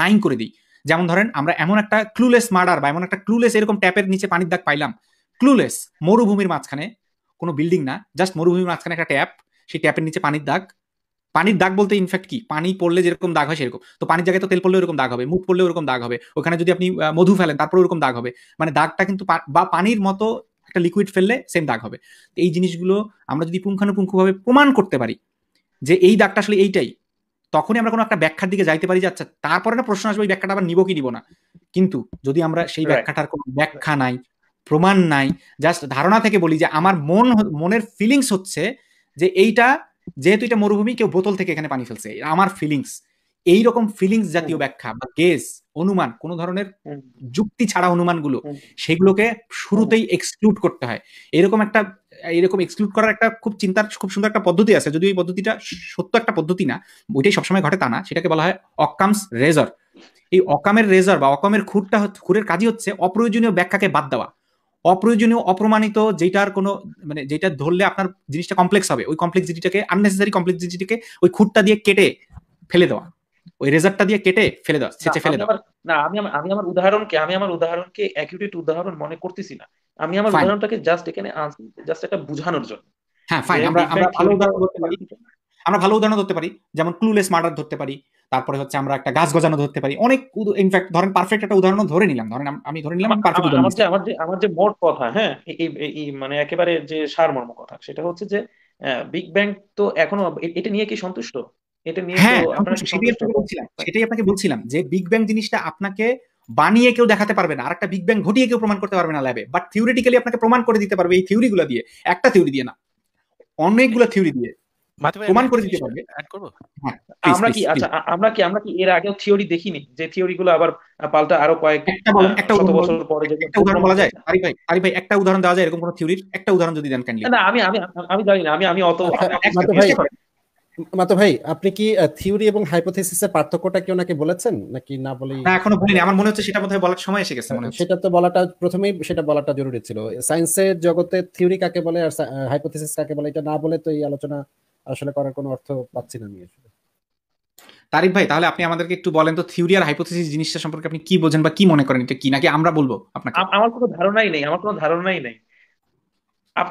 নাইন করে দিই। যেমন ধরেন আমরা এমন একটা ক্লুলেস মার্ডার, বা এমন একটা ক্লুলেস এরকম ট্যাপের নিচে পানির দাগ পাইলাম, ক্লুলেস, মরুভূমির মাঝখানে, কোনো বিল্ডিং না, জাস্ট মরুভূমির মাঝখানে একটা ট্যাপ, সেই ট্যাপের নিচে পানির দাগ, পানির দাগ বলতে ইনফ্যাক্ট কি, পানি পড়লে যেরকম দাগ হয় সেরকম, তো পানির জায়গায় তো তেল পড়লে ওরকম দাগ হবে, মুখ পড়লে ওরকম দাগ হবে, ওখানে যদি আপনি মধু ফেলেন তারপরে ওরকম দাগ হবে, মানে দাগটা কিন্তু বা পানির মতো একটা লিকুইড ফেললে সেম দাগ হবে। এই জিনিসগুলো আমরা যদি পুঙ্খানুপুঙ্খভাবে প্রমাণ করতে পারি যে এই দাগটা আসলে এইটাই, তখনই আমরা কোনো একটা ব্যাখ্যার দিকে যাইতে পারি যে আচ্ছা তারপরে না প্রশ্ন আসবে এই ব্যাখ্যাটা আবার নিব কি নিব না। কিন্তু যদি আমরা সেই রাইট। ব্যাখ্যাটার কোনো ব্যাখ্যা নাই, প্রমাণ নাই, জাস্ট ধারণা থেকে বলি যে আমার মনের ফিলিংস হচ্ছে যে এইটা, যেহেতু এটা মরুভূমি, কেউ বোতল থেকে এখানে পানি ফেলছে, আমার ফিলিংস, এইরকম ফিলিংস জাতীয় ব্যাখ্যা বা গেস, অনুমান, কোনো ধরনের যুক্তি ছাড়া অনুমানগুলো, সেগুলোকে শুরুতেই এক্সক্লুড করতে হয়। এরকম এক্সক্লুড করার একটা খুব সুন্দর একটা পদ্ধতি আছে, যদিও এই পদ্ধতিটা সত্য একটা পদ্ধতি না, ওইটাই সবসময় ঘটে তা না, সেটাকে বলা হয় অক্কামস রেজর। এই অকামের রেজর বা অকামের খুরের কাজই হচ্ছে অপ্রয়োজনীয় ব্যাখ্যাকে বাদ দেওয়া, অপ্রয়োজনীয় অপ্রমাণিত যেটার কোনো মানে যেটা ধরলে আপনার জিনিসটা কমপ্লেক্স হবে, ওই কমপ্লেক্সিটিটাকে, আননেসেসারি কমপ্লেক্সিটিটাকে ওই খুঁটটা দিয়ে কেটে ফেলে দেওয়া, ওই রেজারটা দিয়ে কেটে ফেলে দেওয়া, ছেঁচে ফেলে দেওয়া। আমি আমার উদাহরণকে অ্যাকিউরেট উদাহরণ মনে করতেছি না। আমি আমার ফাইন, উদাহরণটাকে জাস্ট এখানে আনছি জাস্ট একটা বোঝানোর জন্য হ্যাঁ যে ফাইন, আমরা বিগ আমরা ব্যাং ভালো থিওরিটা উদাহরণ ধরতে পারি, আমরা ভালো উদাহরণ ধরতে পারি, যেমন ক্লুলেস মার্ডার ধরতে পারি, তারপরে হচ্ছে আমরা একটা গাছ গজানো ধরতে পারি, অনেক ইনফ্যাক্ট ধরেন পারফেক্ট একটা উদাহরণ ধরে নিলাম, ধরেন আমি ধরে নিলাম পারফেক্ট উদাহরণ আমার দিচ্ছি। যে মোট কথা, হ্যাঁ, মানে একেবারে যে সারমর্ম কথা সেটা হচ্ছে যে বিগ ব্যাং তো এখনো এটা নিয়ে কি সন্তুষ্ট? এটা নিয়ে তো হ্যাঁ আপনারা সন্তুষ্ট, কি সেটাই সন্তুষ্ট? আপনাকে বলছিলাম যে বিগ ব্যাং জিনিসটা আপনাকে বানিয়ে কেউ দেখাতে পারবে না, আর একটা বিগ ব্যাং ঘটিয়ে কেউ প্রমাণ করতে পারবে না ল্যাবে, বাট থিওরিটিক্যালি আপনাকে প্রমাণ করে দিতে পারবে এই থিওরিগুলো দিয়ে, একটা থিওরি দিয়ে না, অনেকগুলো থিওরি দিয়ে মাথা ভাই, আমি প্রমাণ একটা করে দিতে জিনিস পারবে। অ্যাড করবো। হ্যাঁ প্লিজ আমরা প্লিজ কি প্লিজ, আচ্ছা আমরা কি এর আগেও থিওরি দেখিনি যে থিওরি গুলো আবার পাল্টা আরো কয়েক একটা বলেন, একটা শত উদাহরণ বছর বলেন, পরে যেগুলো একটা ভুল উদাহরণ প্রমাণ বলা যায়, হয়েছে? তারিক ভাই একটা উদাহরণ দেওয়া যায় এরকম কোনো থিওরির, একটা উদাহরণ যদি দেন কাইন্ডলি। না, আমি জানি না, আমি অত আচ্ছা, আমি মাতো ভাই, চেষ্টা করেন। মাতো ভাই, আপনি কি থিওরি এবং হাইপোথেসিসের পার্থক্যটা কি ওনাকে বলেছেন নাকি না বলেই? না এখনো বলিনি, আমার মনে হচ্ছে সেটা বোধহয় বলার সময় এসে গেছে মনে হচ্ছে। সেটা তো বলাটা প্রথমেই সেটা বলাটা জরুরি ছিল। সায়েন্সের জগতে থিওরি কাকে বলে আর হাইপোথেসিস কাকে বলে, এটা না বলে তো এই আলোচনা আসলে করার কোনো অর্থ পাচ্ছি না আমি আসলে। তারিক ভাই তাহলে আপনি আমাদেরকে একটু বলেন তো থিওরি আর হাইপোথেসিস জিনিসটা সম্পর্কে আপনি কি বোঝেন বা কি মনে করেন, এটা কি, নাকি আমরা বলবো আপনাকে? আমার কোনো ধারণাই নেই, আমার কোনো ধারণাই নেই।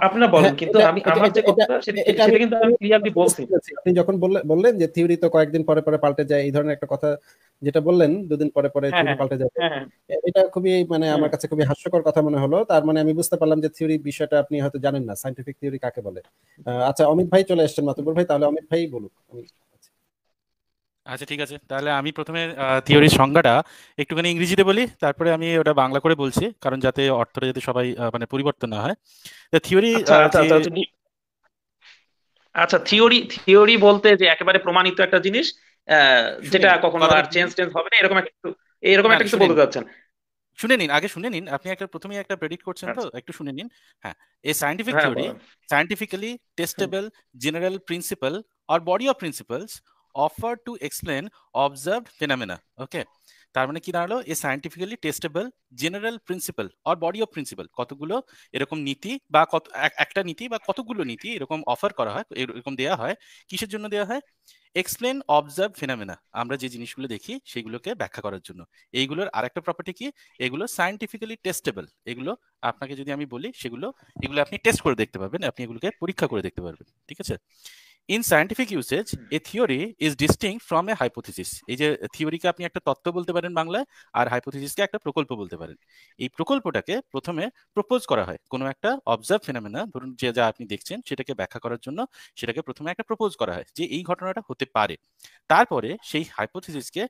আপনারা বলেন, হ্যাঁ, কিন্তু এটা আমি এটা আমার যে এটা এটা কথা এটা সেটা আমি কিন্তু আমি ক্লিয়ারলি বলছি। বুঝতে পেরেছি। আপনি যখন বললেন যে থিওরি তো কয়েকদিন পরে পরে পাল্টে যায়, এই ধরনের একটা কথা যেটা বললেন, দুদিন পরে পরে হ্যাঁ, থিওরি হ্যাঁ, পাল্টে যাবে, হ্যাঁ, হ্যাঁ, এটা খুবই মানে হ্যাঁ। আমার কাছে খুবই হাস্যকর কথা মনে হলো। তার মানে আমি বুঝতে পারলাম যে থিওরি বিষয়টা আপনি হয়তো জানেন না, সায়েন্টিফিক থিওরি কাকে বলে। আচ্ছা, অমিত ভাই চলে এসেছেন, মাতুব্বর ভাই, তাহলে অমিত ভাই বলুক। আচ্ছা ঠিক আছে, তাহলে আমি প্রথমে থিওরির সংজ্ঞাটা একটুখানি ইংরেজিতে বলি, তারপরে আমি ওটা বাংলা করে বলছি, কারণ যাতে অর্থটা যাতে সবাই মানে পরিবর্তন না হয়। থিওরি আচ্ছা আচ্ছা যে আচ্ছা আচ্ছা, আচ্ছা, থিওরি বলতে যে একেবারে প্রমাণিত একটা জিনিস যেটা শুনে নিন কখনো কথাটা আর চেঞ্জ টেঞ্জ হবে না, এরকম না একটা না, কিছু বলতে যাচ্ছেন? শুনে নিন আগে, শুনে নিন, আপনি একটা প্রথমেই একটা প্রেডিক্ট করছেন, তো আচ্ছা, একটু শুনে নিন। হ্যাঁ, এ সায়েন্টিফিক হ্যাঁ, থিওরি বলেন। scientifically hmm. testable general principle or body of principles offered to explain observed phenomena. Okay, তার মানে কি দাঁড়ালো, a scientifically testable general principle or body of principle, কতগুলো এরকম নীতি বা একটা নীতি বা কতগুলো নীতি এরকম অফার করা হয়, এরকম দেওয়া হয়। কিসের জন্য দেওয়া হয়? এক্সপ্লেন অবজার্ভ ফেনোমেনা, আমরা যে জিনিসগুলো দেখি সেগুলোকে ব্যাখ্যা করার জন্য। এইগুলোর আরেকটা প্রপার্টি কি, এগুলো সায়েন্টিফিক্যালি টেস্টেবল। এগুলো আপনাকে যদি আমি বলি এগুলো আপনি টেস্ট করে দেখতে পারবেন, আপনি এগুলোকে পরীক্ষা করে দেখতে পারবেন। ঠিক আছে? In scientific usage A theory is distinct from a hypothesis. এই যে থিওরিকে আপনি একটা তত্ত্ব বলতে পারেন বাংলায়, আর হাইপোথিসিসকে একটা প্রকল্প বলতে পারেন। এই প্রকল্পটাকে প্রথমে প্রপোজ করা হয় কোনো একটা অবজার্ভ ফেনোমেনা, ধরুন যে যা আপনি দেখছেন সেটাকে ব্যাখ্যা করার জন্য সেটাকে প্রথমে একটা প্রপোজ করা হয় যে এই ঘটনাটা হতে পারে। তারপরে সেই হাইপোথিসিসকে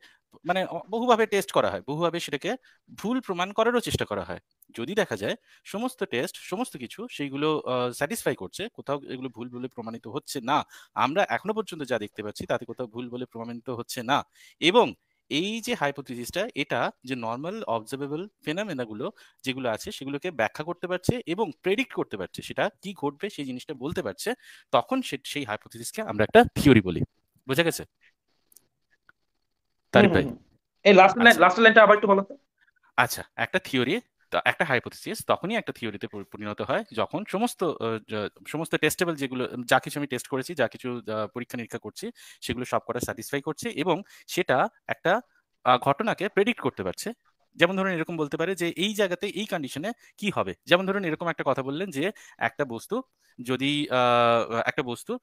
মানে বহুভাবে টেস্ট করা হয়, বহুভাবে সেটাকে ভুল প্রমাণ করারও চেষ্টা করা হয়। যদি দেখা যায় সমস্ত টেস্ট সমস্ত কিছু সেইগুলো স্যাটিসফাই করছে, কোথাও এগুলো ভুল বলে প্রমাণিত হচ্ছে না, আমরা এখনো পর্যন্ত যা দেখতে পাচ্ছি তাতে কোথাও ভুল বলে প্রমাণিত হচ্ছে না, এবং এই যে হাইপোথিসিসটা এটা যে নর্মাল অবজারভেবল ফেনোমেনাগুলো যেগুলো আছে সেগুলোকে ব্যাখ্যা করতে পারছে এবং প্রেডিক্ট করতে পারছে, সেটা কি ঘটবে সেই জিনিসটা বলতে পারছে, তখন সেই হাইপোথিসিসকে আমরা একটা থিওরি বলি। বোঝা গেছে হুম, তারিক হুম, ভাই? হুম। এই আচ্ছা লাস্টের লাইনটা আবার একটু বলো তো। আচ্ছা, একটা থিওরি, একটা হাইপোথিসিস তখনই একটা থিওরিতে পরিণত হয় যখন সমস্ত টেস্টেবল যেগুলো, যা কিছু আমি টেস্ট করেছি, যা কিছু পরীক্ষা নিরীক্ষা করছি সেগুলো সব কটা স্যাটিসফাই করছে এবং সেটা একটা ঘটনাকে প্রেডিক্ট করতে পারছে। যেমন ধরুন এরকম বলতে পারে যে এই জায়গাতে এই কন্ডিশনে কি হবে। যেমন ধরুন এরকম একটা কথা বললেন যে একটা বস্তু যদি একটা বস্তু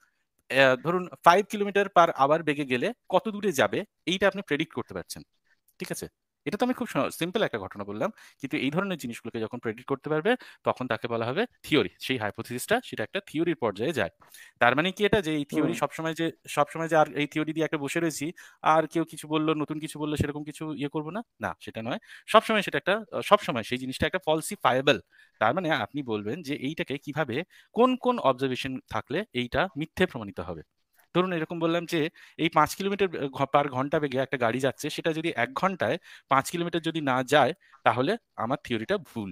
ধরুন 5 কিলোমিটার/আওয়ার বেগে গেলে কত দূরে যাবে এইটা আপনি প্রেডিক্ট করতে পারছেন, ঠিক আছে? এটা তো আমি খুব সিম্পল একটা ঘটনা বললাম, কিন্তু এই ধরনের জিনিসগুলোকে যখন প্রেডিক্ট করতে পারবে তখন তাকে বলা হবে থিওরি। সেই হাইপোথিসিসটা সেটা একটা থিওরির পর্যায়ে যায়। তার মানে কি এটা যে এই থিওরি সবসময় যে আর এই থিওরি দিয়ে একটা বসে রয়েছি আর কেউ কিছু বললো, নতুন কিছু বললো, সেরকম কিছু করবো না, না সেটা নয়। সবসময় সেটা একটা সবসময় সেই জিনিসটা একটা ফলসিফায়েবল। তার মানে আপনি বলবেন যে এইটাকে কিভাবে কোন কোন অবজারভেশন থাকলে এইটা মিথ্যে প্রমাণিত হবে। ধরুন এরকম বললাম যে এই 5 কিলোমিটার/ঘন্টা বেগে একটা গাড়ি যাচ্ছে, সেটা যদি 1 ঘন্টায় 5 কিলোমিটার যদি না যায় তাহলে আমার থিওরিটা ভুল।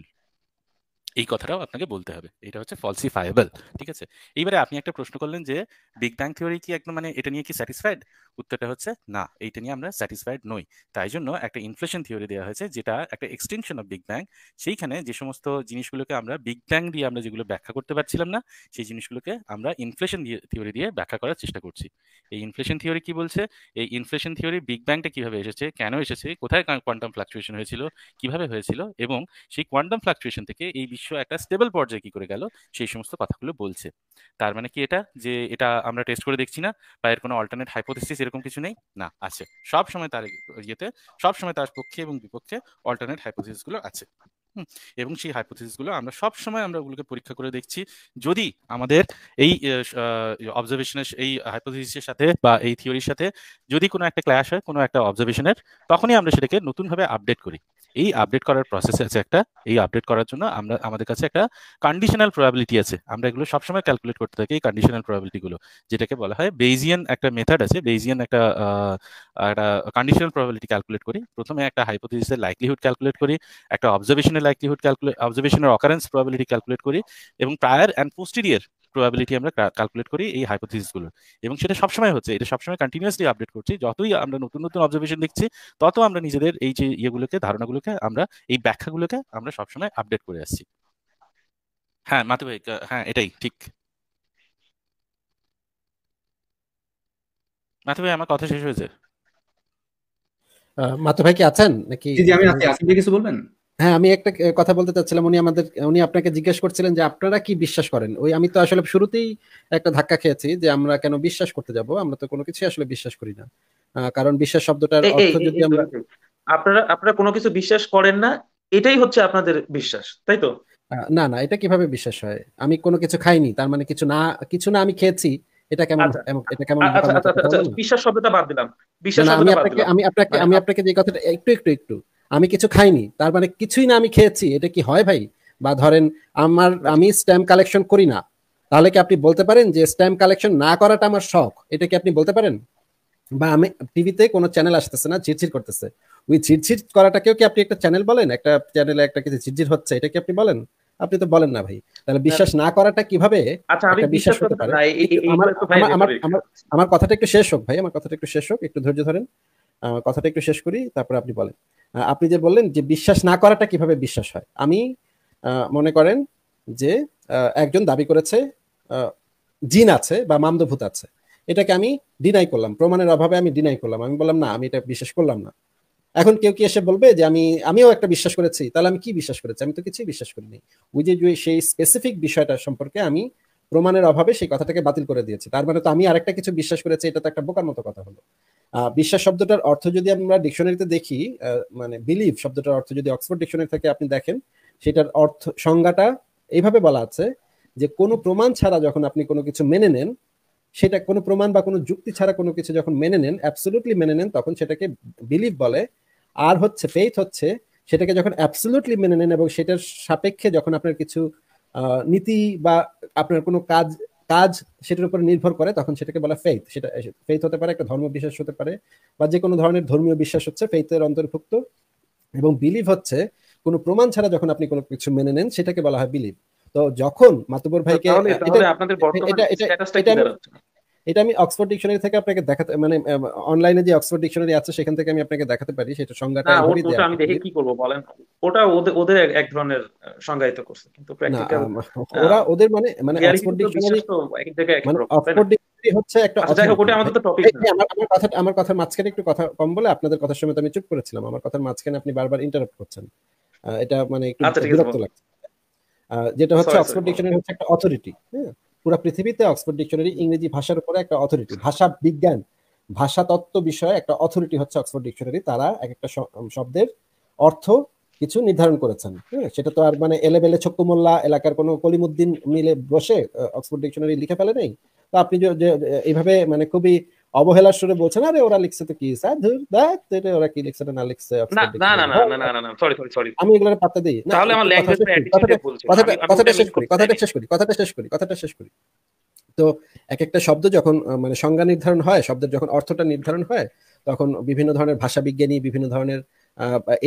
এই কথাটাও আপনাকে বলতে হবে, এটা হচ্ছে ফলসিফায়েবল, ঠিক আছে? এইবারে আপনি একটা প্রশ্ন করলেন যে বিগ ব্যাং থিওরি কি একদম মানে এটা নিয়ে কি স্যাটিসফাইড? উত্তরটা হচ্ছে না, এইটা নিয়ে আমরা স্যাটিসফাইড নই। তাই জন্য একটা ইনফ্লেশন থিওরি দেওয়া হয়েছে, যেটা একটা এক্সটেনশন অফ বিগ ব্যাং। সেইখানে যে সমস্ত জিনিসগুলোকে আমরা বিগ ব্যাং দিয়ে আমরা যেগুলো ব্যাখ্যা করতে পারছিলাম না, সেই জিনিসগুলোকে আমরা ইনফ্লেশন থিওরি দিয়ে ব্যাখ্যা করার চেষ্টা করছি। এই ইনফ্লেশন থিওরি কি বলছে? এই ইনফ্লেশন থিওরি বিগ ব্যাংটা কিভাবে এসেছে, কেন এসেছে, কোথায় কোয়ান্টাম ফ্লাকচুয়েশন হয়েছিল, কিভাবে হয়েছিল, এবং সেই কোয়ান্টাম ফ্লাকচুয়েশন থেকে এই বিশ্ব একটা স্টেবল পর্যায়ে কি করে গেল, সেই সমস্ত কথাগুলো বলছে। তার মানে কি এটা যে এটা আমরা টেস্ট করে দেখছি না, বা এর কোনো অল্টারনেট হাইপোথিসিস এরকম কিছু নেই? না, আছে। সব সময় তার সব সময় তার পক্ষে এবং বিপক্ষে অল্টারনেট হাইপোথিসিস গুলো আছে। এবং সেই হাইপোথিসিস গুলো আমরা সব সময় আমরা ওগুলোকে পরীক্ষা করে দেখছি। যদি আমাদের এই অবজারভেশনের এই হাইপোথিসিসের সাথে বা এই থিওরির সাথে যদি কোনো একটা ক্ল্যাশ হয় কোনো একটা অবজারভেশনের, তখনই আমরা সেটাকে নতুনভাবে আপডেট করি। এই আপডেট করার প্রসেস আছে একটা, এই আপডেট করার জন্য আমাদের কাছে একটা কন্ডিশনাল প্রবাবিলিটি আছে। আমরা এগুলো সবসময় ক্যালকুলেট করতে থাকি, এই কন্ডিশনাল প্রবাবিলিটি গুলো, যেটাকে বলা হয় বেইজিয়ান একটা মেথড আছে, বেইজিয়ান একটা কন্ডিশনাল প্রবাবিলিটি ক্যালকুলেট করি। প্রথমে একটা হাইপোথিসিসের লাইকলিহুড ক্যালকুলেট করি, একটা অবজারভেশনের লাইকলিহুড অবজারভেশনের অকারেন্স প্রবাবিলিটি ক্যালকুলেট করি, এবং প্রায়ার অ্যান্ড পোস্টেরিয়র প্রবাবিলিটি আমরা ক্যালকুলেট করি এই হাইপোথিসিস গুলো। এবং সেটা সবসময় হচ্ছে, এটা সবসময় কন্টিনিউয়াসলি আপডেট করছি। যতই আমরা নতুন নতুন অবজারভেশন দেখছি, তত আমরা নিজেদের এই যে ইয়েগুলোকে, ধারণাগুলোকে, আমরা এই ব্যাখ্যাগুলোকে আমরা সবসময় আপডেট করে আসছি। হ্যাঁ মাতু ভাই, হ্যাঁ এটাই ঠিক। মাতু ভাই আমার কথা শেষ হয়েছে? মাতু ভাই কি আছেন নাকি? জি আমি আছি, আপনি কিছু বলবেন? হ্যাঁ, আমি একটা কথা বলতে চাচ্ছিলাম। উনি আপনাকে জিজ্ঞেস করছিলেন যে আপনারা কি বিশ্বাস করেন। ওই আমি তো আসলে শুরুতেই একটা ধাক্কা খেয়েছি যে আমরা কেন বিশ্বাস করতে যাব, আমরা তো কোনো কিছু আসলে বিশ্বাস করি না। কারণ বিশ্বাস শব্দটার অর্থ যদি আমরা আপনারা কোনো কিছু বিশ্বাস করেন না, এটাই হচ্ছে আপনাদের বিশ্বাস, তাই তো? না না, এটা কিভাবে বিশ্বাস হয়? আমি কোনো কিছু খাইনি, তার মানে কিছু না আমি খেয়েছি, এটা কেমন এটা কেমন বোকার মতো কথা বলো না? বিশ্বাস শব্দটা বাদ দিলাম, বিশ্বাস না, শব্দটা বাদ দিলাম। আমি আপনাকে যে কথাটা একটু আমি কিছু খাইনি, তার মানে কিছুই না আমি খেয়েছি, এটা কি হয় ভাই? বা ধরেন আমি স্ট্যাম্প কালেকশন করি না, তাহলে কি আপনি বলতে পারেন যে স্ট্যাম্প কালেকশন না করাটা আমার শখ? এটা কি আপনি বলতে পারেন? বা আমি টিভিতে কোনো চ্যানেল আসতেছে না, ঝিরঝির করতেছে, ওই ঝিরঝির করাটাকেও কি আপনি একটা চ্যানেল বলেন? একটা চ্যানেলে একটা কিছু ঝিরঝির হচ্ছে, এটা কি আপনি বলেন? আপনি তো বলেন না ভাই। তাহলে বিশ্বাস না করাটা কিভাবে একটা বিশ্বাস হতে পারে? আমার কথাটা একটু শেষ হোক ভাই, আমার কথাটা একটু শেষ হোক, একটু ধৈর্য ধরেন। কথাটা একটু শেষ করি, তারপর আপনি বলেন। আপনি যে বললেন যে বিশ্বাস না করাটা কিভাবে বিশ্বাস হয়, আমি মনে করেন যে একজন দাবি করেছে জিন আছে বা মামদভূত আছে, এটাকে আমি ডিনাই করলাম, প্রমাণের অভাবে আমি ডিনাই করলাম, আমি বললাম না, আমি এটা বিশ্বাস করলাম না। এখন কেউ কি এসে বলবে যে আমিও একটা বিশ্বাস করেছি, তাহলে আমি কি বিশ্বাস করেছি? আমি তো কিছুই বিশ্বাস করিনি। ওই যে সেই স্পেসিফিক বিষয়টা সম্পর্কে আমি প্রমাণের অভাবে সেই কথাটাকে বাতিল করে দিয়েছি, তার মানে তো আমি আরেকটা কিছু বিশ্বাস করেছি, এটা তো একটা বোকার মতো কথা হলো। বিশ্বাস শব্দটার অর্থ যদি আমরা ডিকশনারিতে দেখি, মানে বিলিভ শব্দটার অর্থ যদি অক্সফোর্ড ডিকশনারি থেকে আপনি দেখেন, সেটার অর্থ সংজ্ঞাটা এইভাবে বলা আছে যে কোনো প্রমাণ ছাড়া যখন আপনি কোনো কিছু মেনে নেন, সেটা কোনো প্রমাণ বা কোনো যুক্তি ছাড়া কোনো কিছু যখন মেনে নেন, অ্যাবসলিউটলি মেনে নেন, তখন সেটাকে বিলিভ বলে। আর হচ্ছে ফেইথ হচ্ছে সেটাকে যখন অ্যাবসলিউটলি মেনে নেন এবং সেটার সাপেক্ষে যখন আপনার কিছু নীতি বা আপনার কোনো কাজ সেটার উপর নির্ভর করে, তখন সেটাকে বলা ফেইথ। সেটা ফেইথ হতে পারে একটা ধর্ম বিশ্বাস হতে পারে, বা যে কোনো ধরনের ধর্মীয় বিশ্বাস হচ্ছে ফেইথের অন্তর্ভুক্ত। এবং বিলিভ হচ্ছে কোনো প্রমাণ ছাড়া যখন আপনি কোনো কিছু মেনে নেন, সেটাকে বলা হয় বিলিভ। তো যখন মাতুবর ভাইকে এটা আমি অক্সফোর্ড ডিকশনারি থেকে আপনাকে দেখাতে, মানে অনলাইনে যে অক্সফোর্ড ডিকশনারি আছে সেখান থেকে আমি আপনাকে দেখাতে পারি, সেটা সংজ্ঞাটা আমি দেখে কি করব বলেন? ওটা ওদের এক ধরনের সংজ্ঞায়িত করছে, কিন্তু প্র্যাকটিক্যাল ওরা ওদের মানে অক্সফোর্ড ডিকশনারি মানে অক্সফোর্ড ডিকশনারি হচ্ছে একটা আমার কথার মাঝখানে একটু কথা কম বলে আপনাদের কথার সময় আমি চুপ করেছিলাম, আমার কথার মাঝখানে আপনি বারবার ইন্টারাপ্ট করছেন, এটা মানে একটু বিরক্ত লাগছে। যেটা হচ্ছে অক্সফোর্ড ডিকশনারি হচ্ছে একটা অথরিটি, হ্যাঁ, পুরো পৃথিবীতে অক্সফোর্ড ডিকশনারি ইংরেজি ভাষার উপরে একটা অথরিটি, ভাষা বিজ্ঞান ভাষা তত্ত্ব বিষয়ে একটা অথরিটি হচ্ছে অক্সফোর্ড ডিকশনারি। তারা এক একটা শব্দের অর্থ কিছু নির্ধারণ করেছেন। হ্যাঁ, সেটা তো আর মানে এলেবেলে ছক্কু মোল্লা এলাকার কোনো কলিমুদ্দিন মিলে বসে অক্সফোর্ড ডিকশনারি লিখে ফেলে নেই। তো আপনি এইভাবে মানে খুবই অবহেলার সুরে বলছেন আরে ওরা লিখছে তো কি স্যার, ধুর ধ্যাৎ, এটা ওরা কি লিখছে না লিখছে না অক্সফোর্ড না না ডিকশনারি। না না না না সরি সরি সরি, আমি এগুলোর পাত্তা দিই না। তাহলে আমার একটু কথা শেষ ল্যাঙ্গুয়েজের করি, অ্যাডিকশনটা বলছেন, আমি আমি কথাটা ওটা শেষ মিস করি, করতে চাইনি। কথাটা শেষ করি। তো এক একটা শব্দ যখন মানে সংজ্ঞা নির্ধারণ হয়, শব্দের যখন অর্থটা নির্ধারণ হয়, তখন বিভিন্ন ধরনের ভাষা বিজ্ঞানী, বিভিন্ন ধরনের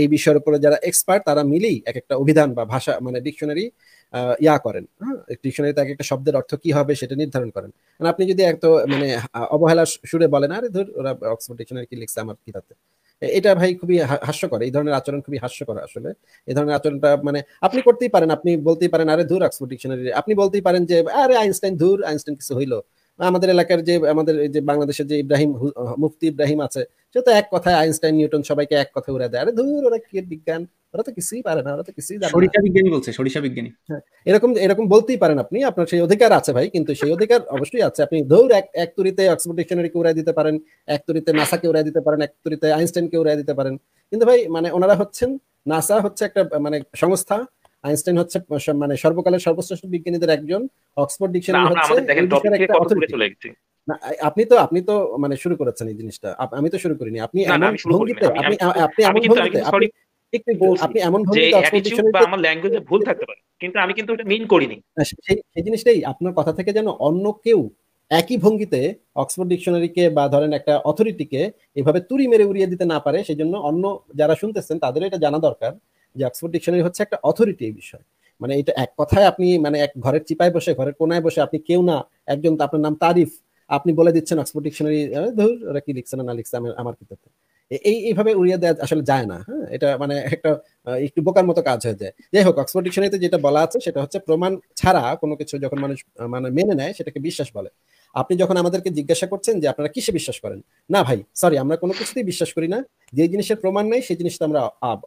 এই বিষয়ের উপরে যারা এক্সপার্ট, তারা মিলেই এক একটা অভিধান বা ভাষা মানে ডিকশনারি করেন। হ্যাঁ, ডিকশনারিতে এক একটা শব্দের অর্থ কি হবে সেটা নির্ধারণ করেন। আর আপনি যদি এত মানে অবহেলার সুরে বলেন আরে ধর ওরা অক্সফোর্ড ডিকশনারি কি লিখছে আমার কি তাতে, এটা ভাই খুবই হাস্যকর। এই ধরনের আচরণ খুবই হাস্যকর আসলে। এই ধরনের আচরণটা মানে আপনি করতেই পারেন, আপনি বলতেই পারেন আরে ধুর অক্সফোর্ড ডিকশনারি, আপনি বলতেই পারেন যে আরে আইনস্টাইন, ধুর আইনস্টাইন কিছু হইলো। আমাদের এলাকার যে আমাদের এই যে বাংলাদেশের যে মুফতি ইব্রাহিম আছে, সে তো এক কথায় আইনস্টাইন নিউটন সবাইকে এক কথা উড়ে দেয়, আরে ধুর ওরা কি বিজ্ঞান, ওরা তো কিছুই পারে না, ওরা তো কিছুই জানে না। সরিষা বিজ্ঞানী বলছে, সরিষা বিজ্ঞানী। হ্যাঁ, এরকম এরকম বলতেই পারেন আপনি, আপনার সেই অধিকার আছে ভাই, কিন্তু সেই অধিকার অবশ্যই আছে। আপনি ধর এক তুরিতে অক্সফোর্ড ডিকশনারিকে উড়াই দিতে পারেন, এক তুরিতে নাসাকে উড়াই দিতে পারেন, এক তুরিতে আইনস্টাইনকে উড়াই দিতে পারেন, কিন্তু ভাই মানে ওনারা হচ্ছেন, নাসা হচ্ছে একটা মানে সংস্থা, আইনস্টাইন হচ্ছে মানে সর্বকালের সর্বশ্রেষ্ঠ বিজ্ঞানীদের একজন, অক্সফোর্ড না ডিকশনারি আমরা হচ্ছে আমাদের দেখেন ওই টপিক বিষয়ের থেকে একটা কত দূরে অথরিটি। চলে গেছি। না, আপনি তো মানে শুরু করেছেন এই জিনিসটা, আমি তো শুরু করিনি। আপনি না না এমন আমি শুরু করিনি, ভঙ্গিতে আমি আপনি আমি কিন্তু আপনি আমি এমন কিন্তু ভঙ্গিতে আপনি সরি বলছি আপনি এমন যে ভঙ্গিতে অক্সফোর্ড অ্যাটিটিউড বা ডিকশনারিতে আমার ল্যাঙ্গুয়েজে ভুল থাকতে পারে, কিন্তু আমি কিন্তু এটা মিন করিনি। সেই জিনিসটাই আপনার কথা থেকে যেন অন্য কেউ একই ভঙ্গিতে অক্সফোর্ড ডিকশনারিকে বা ধরেন একটা অথরিটিকে এভাবে তুড়ি মেরে উড়িয়ে দিতে না পারে, সেই জন্য অন্য যারা শুনতেছেন তাদের এটা জানা দরকার যে অক্সফোর্ড ডিকশনারি হচ্ছে একটা অথরিটি এই বিষয়। মানে এটা এক কথায় আপনি মানে এক ঘরের চিপায় বসে, ঘরের কোনায় বসে, আপনি কেউ না, একজন, আপনার নাম তারিফ, আপনি বলে দিচ্ছেন অক্সফোর্ড ডিকশনারি ধর ওরা কি লিখছে না লিখছে আমার কি তাতে। এইভাবে উড়িয়ে দেওয়া আসলে যায় না। হ্যাঁ, এটা মানে একটা একটু বোকার মতো কাজ হয়ে যায়। যাই হোক, অক্সফোর্ড ডিকশনারিতে যেটা বলা আছে সেটা হচ্ছে প্রমাণ ছাড়া কোনো কিছু যখন মানুষ মানে মেনে নেয় সেটাকে বিশ্বাস বলে। আপনি যখন আমাদেরকে জিজ্ঞাসা করছেন যে আপনারা কিসে বিশ্বাস করেন, না ভাই সরি, আমরা কোনো কিছুতেই বিশ্বাস করি না। যে জিনিসের প্রমাণ নাই সেই জিনিসটা আমরা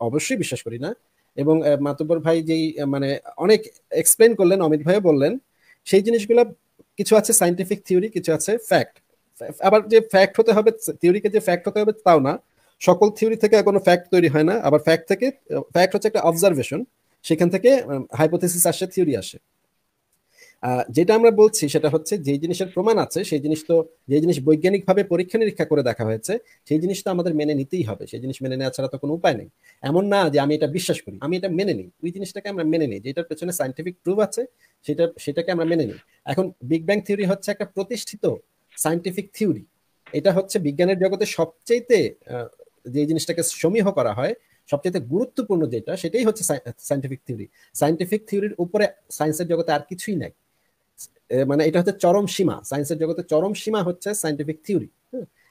অবশ্যই বিশ্বাস করি না। এবং মাতব্বর ভাই যেই মানে অনেক এক্সপ্লেন করলেন, অমিত ভাইও বললেন, সেই জিনিসগুলো কিছু আছে সাইন্টিফিক থিওরি, কিছু আছে ফ্যাক্ট। আবার যে ফ্যাক্ট হতে হবে, থিওরিকে যে ফ্যাক্ট হতে হবে তাও না, সকল থিওরি থেকে কোনো ফ্যাক্ট তৈরি হয় না। আবার ফ্যাক্ট হচ্ছে একটা অবজারভেশন, সেখান থেকে হাইপোথেসিস আসে, থিওরি আসে। যেটা আমরা বলছি সেটা হচ্ছে যে জিনিসের প্রমাণ আছে সেই জিনিস তো, যে জিনিস বৈজ্ঞানিকভাবে পরীক্ষা নিরীক্ষা করে দেখা হয়েছে সেই জিনিসটা আমাদের মেনে নিতেই হবে। সেই জিনিস মেনে নেওয়া ছাড়া তো কোনো উপায় নেই। এমন না যে আমি এটা বিশ্বাস করি, আমি এটা মেনে নিই, ওই জিনিসটাকে আমরা মেনে নিই, যেটার পেছনে সাইন্টিফিক প্রুফ আছে সেটাকে আমরা মেনে নিই। এখন বিগ ব্যাং থিওরি হচ্ছে একটা প্রতিষ্ঠিত সাইন্টিফিক থিওরি। এটা হচ্ছে বিজ্ঞানের জগতে সবচেয়ে যে জিনিসটাকে সমীহ করা হয়, সবচেয়ে গুরুত্বপূর্ণ যেটা, সেটাই হচ্ছে সাইন্টিফিক থিওরি। সাইন্টিফিক থিওরির উপরে সায়েন্সের জগতে আর কিছুই নাই। মানে এটা হচ্ছে চরম সীমা, সায়েন্সের জগতে চরম সীমা হচ্ছে সাইন্টিফিক থিওরি।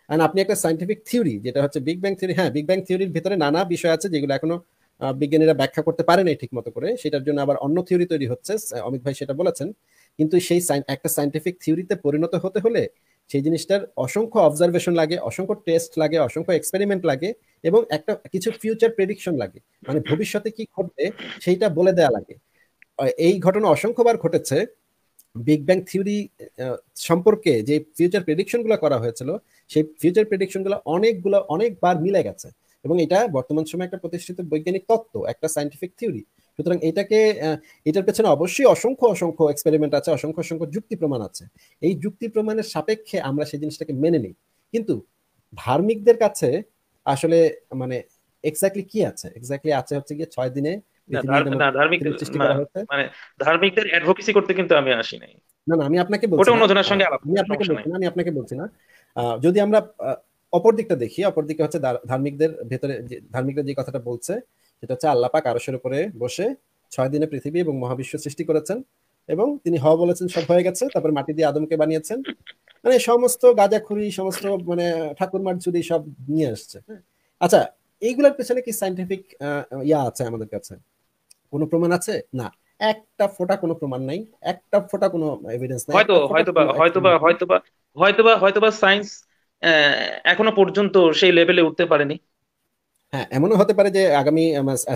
আপনি একটা সাইন্টিফিক থিওরি যেটা হচ্ছে বিগ ব্যাং থিওরি, হ্যাঁ বিগ ব্যাং থিওরির ভিতরে নানা বিষয় আছে যেগুলো এখনো বিজ্ঞানীরা ব্যাখ্যা করতে পারেন ঠিক মতো করে, সেটার জন্য আবার অন্য থিওরি তৈরি হচ্ছে, অমিত ভাই সেটা বলেছেন। কিন্তু সেই একটা সাইন্টিফিক থিওরিতে পরিণত হতে হলে সেই জিনিসটার অসংখ্য অবজারভেশন লাগে, অসংখ্য টেস্ট লাগে, অসংখ্য এক্সপেরিমেন্ট লাগে, এবং একটা কিছু ফিউচার প্রেডিকশন লাগে, মানে ভবিষ্যতে কি ঘটবে সেইটা বলে দেয়া লাগে। এই ঘটনা অসংখ্যবার ঘটেছে। বিগ ব্যাং থিওরি সম্পর্কে যে ফিউচার প্রেডিকশন গুলো করা হয়েছিল, সেই ফিউচার প্রেডিকশন গুলো অনেকবার মিলে গেছে, এবং এটা বর্তমান সময়ে একটা প্রতিষ্ঠিত বৈজ্ঞানিক তত্ত্ব, একটা সাইন্টিফিক থিওরি। সুতরাং এটার পেছনে অবশ্যই অসংখ্য এক্সপেরিমেন্ট আছে, অসংখ্য যুক্তি প্রমাণ আছে। এই যুক্তি প্রমাণের সাপেক্ষে আমরা সেই জিনিসটাকে মেনে নিই। কিন্তু ধার্মিকদের কাছে আসলে মানে এক্স্যাক্টলি কি আছে, আছে হচ্ছে গিয়ে 6 দিনে মানে ধার্মিকদের অ্যাডভোকেসি করতে কিন্তু আমি আসি নাই। না আমি আপনাকে বলছি, আমি আপনাকে বলছি না। যদি আমরা অপর দিকটা দেখি, অপর দিকে হচ্ছে ধার্মিকদের ভেতরে, ধার্মিকরা যে কথাটা বলছে সেটা হচ্ছে আল্লাহ পাক আরশের উপরে বসে 6 দিনে পৃথিবী এবং মহাবিশ্ব সৃষ্টি করেছেন, এবং তিনি হওয়া বলেছেন, সব হয়ে গেছে, তারপর মাটি দিয়ে আদমকে বানিয়েছেন। মানে সমস্ত গাঁজাখুরি, সমস্ত মানে ঠাকুরমার চুরি সব নিয়ে আসছে। আচ্ছা, এইগুলোর পেছনে কি সাইন্টিফিক আছে আমাদের কাছে? কোনো প্রমাণ আছে? না, একটা ফোঁটা কোনো প্রমাণ নাই, একটা ফোঁটা কোনো এভিডেন্স নাই। হয়তোবা সায়েন্স এখনো পর্যন্ত সেই লেভেলে উঠতে পারেনি। হ্যাঁ, এমনও হতে পারে যে আগামী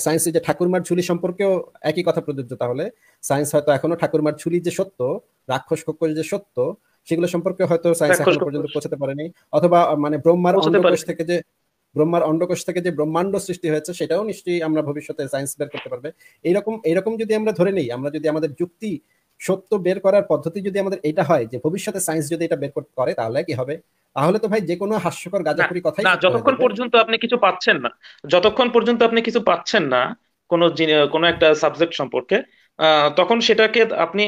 সায়েন্সে যে ঠাকুরমার ঝুলি সম্পর্কেও একই কথা প্রযোজ্য। তাহলে সায়েন্স হয়তো এখনো ঠাকুরমার ঝুলি যে সত্য, রাক্ষস কক্ষস যে সত্য, সেগুলো সম্পর্কে হয়তো সায়েন্স রাক্ষস এখনো পর্যন্ত কক্ষস পৌঁছাতে পারেনি। অথবা মানে ব্রহ্মার পৌঁছাতে অন্ডকোষ পারেনি। থেকে যে ব্রহ্মাণ্ড সৃষ্টি হয়েছে, সেটাও নিশ্চয়ই আমরা ভবিষ্যতে সায়েন্স বের করতে পারবে। এইরকম যদি আমরা ধরে নেই, আমরা যদি আমাদের যুক্তি সত্য বের করার পদ্ধতি যদি আমাদের এটা হয় যে ভবিষ্যতে সায়েন্স যদি এটা বের করতে পারে, তাহলে কি হবে? তাহলে তো ভাই যে কোনো হাস্যকর না গাঁজাখুরি কথাই না, সত্য হয়ে যতক্ষণ যাবে। পর্যন্ত আপনি কিছু পাচ্ছেন না, যতক্ষণ পর্যন্ত আপনি কিছু পাচ্ছেন না কোনো একটা সাবজেক্ট সম্পর্কে, তখন সেটাকে আপনি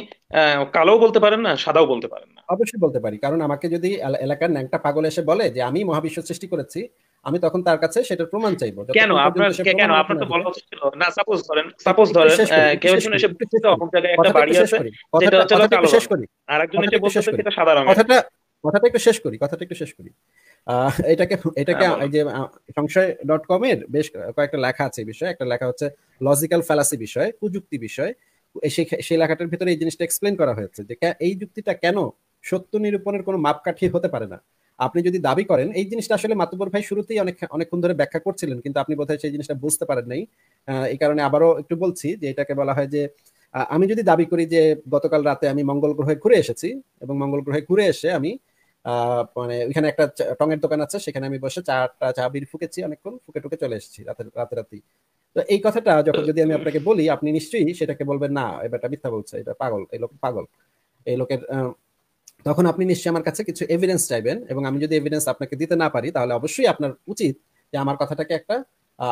কালোও বলতে পারেন না, সাদাও বলতে পারেন না। অবশ্যই বলতে পারি, কারণ আমাকে যদি এলাকার ন্যাংটা পাগল এসে বলে যে আমি মহাবিশ্ব সৃষ্টি করেছি, আমি তখন তার কাছে সেটার প্রমাণ চাইবো। কেন যতক্ষণ পর্যন্ত আপনার সে প্রমাণ আপনার না তো দিবে। বলা উচিত ছিল না, সাপোজ একটু ধরেন শেষ করি, কেউ একজন এসে বলছে অমুক জায়গায় একটা কথাটা বাড়ি একটু শেষ আছে করি, যেটা হচ্ছে কথাটা একটু কালো শেষ রঙের, করি, আর একজন কথাটা এসে একটু শেষ বলতেছে করি, সেটা সাদা রঙের। কথাটা একটু শেষ করি, কথাটা একটু শেষ করি। এটাকে এটাকে বলেন। এই যে সংশয়.com এর বেশ কয়েকটা লেখা আছে এই বিষয়ে। একটা লেখা হচ্ছে লজিক্যাল ফ্যালাসি বিষয়, কুযুক্তি বিষয়। সেই লেখাটার ভিতরে এই জিনিসটা এক্সপ্লেন করা হয়েছে যে এই যুক্তিটা কেন সত্য নিরূপণের কোনো মাপকাঠি হতে পারে না। আপনি যদি দাবি করেন, এই জিনিসটা আসলে মাতুব্বর ভাই শুরুতেই অনেকক্ষণ ধরে ব্যাখ্যা করছিলেন, কিন্তু আপনি বোধহয় সেই জিনিসটা বুঝতে পারেন নাই। এই কারণে আবারও একটু বলছি যে এটাকে বলা হয় যে আমি যদি দাবি করি যে গতকাল রাতে আমি মঙ্গল গ্রহে ঘুরে এসেছি, এবং মঙ্গল গ্রহে ঘুরে এসে আমি মানে ওইখানে একটা টঙের দোকান আছে, সেখানে আমি বসে চা বিড়ি ফুকেছি, অনেকক্ষণ ফুকে টুকে চলে এসেছি রাতে। তো এই কথাটা যখন যদি আমি আপনাকে বলি, আপনি নিশ্চয়ই সেটাকে বলবেন না এটা মিথ্যা বলছে, এটা পাগল, এই লোক পাগল, এই লোকের তখন আপনি নিশ্চয়ই আমার কাছে কিছু এভিডেন্স চাইবেন, এবং আমি যদি এভিডেন্স আপনাকে দিতে না পারি, তাহলে অবশ্যই আপনার উচিত যে আমার কথাটাকে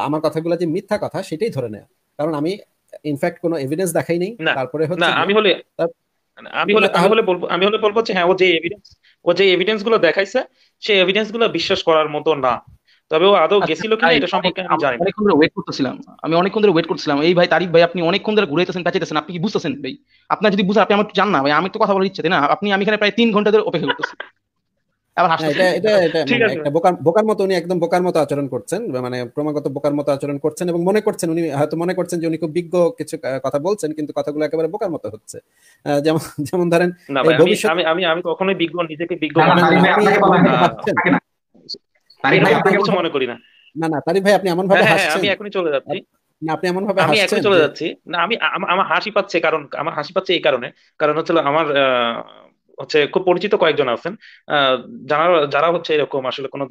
আমার কথাগুলো যে মিথ্যা কথা সেটাই ধরে নেয়া। কারণ আমি ইনফ্যাক্ট কোনো এভিডেন্স দেখাই নেই। না তারপরে না, হচ্ছে আমি হলে তাহলে বলবো যে হ্যাঁ, ও যে এভিডেন্স গুলো দেখাইছে সেই এভিডেন্স গুলো বিশ্বাস করার মতো না। তবে ও আদৌ আচ্ছা গেছিল কিনা ভাই, এটা সম্পর্কে আমি জানি না। অনেকক্ষণ ধরে ওয়েট করতেছিলাম এই ভাই তারিক ভাই, আপনি অনেকক্ষণ ধরে ঘুরাইতেছেন পেঁচাইতেছেন, আপনি কি বুঝতেছেন ভাই? আপনার যদি বুঝেন আপনি আমার একটু জান না ভাই, আমি তো কথা বলার ইচ্ছে, তাই না? আমি এখানে প্রায় 3 ঘন্টা ধরে অপেক্ষা করতেছি, আবার এটা হাসতেছেন। এটা এটা ঠিক মানে আছে। একটা বোকার মতো, উনি একদম বোকার মতো আচরণ করছেন, মানে ক্রমাগত বোকার মতো আচরণ করছেন, এবং মনে করছেন যে উনি খুব বিজ্ঞ কিছু কথা বলছেন, কিন্তু কথাগুলো একেবারে বোকার মতো হচ্ছে। যেমন যেমন ধরেন না এই ভাই, ভবিষ্যৎ আমি কখনোই নিজেকে বিজ্ঞ না, মনে না, করি তারিক না। ভাই, আপনি আপনাকে এমন বলা ভাবে হয়নি। হাসছেন, থাকে না। তারিক ভাই, এরকম কোনো আপনাকে কিছু বলা মনে করি না। না তারিক ভাই আপনি এমন ভাবে হ্যাঁ, হাসছেন, আমি এখনই চলে যাচ্ছি। না আপনি এমন ভাবে আমি হাসছেন এখনই চলে যে যাচ্ছি। না, আমার হাসি পাচ্ছে, আমার হাসি পাচ্ছে এই কারণে, কারণ হচ্ছে আমার হচ্ছে খুব পরিচিত কয়েকজন আছেন, আহ, যারা যারা হচ্ছে এরকম আসলে কোনো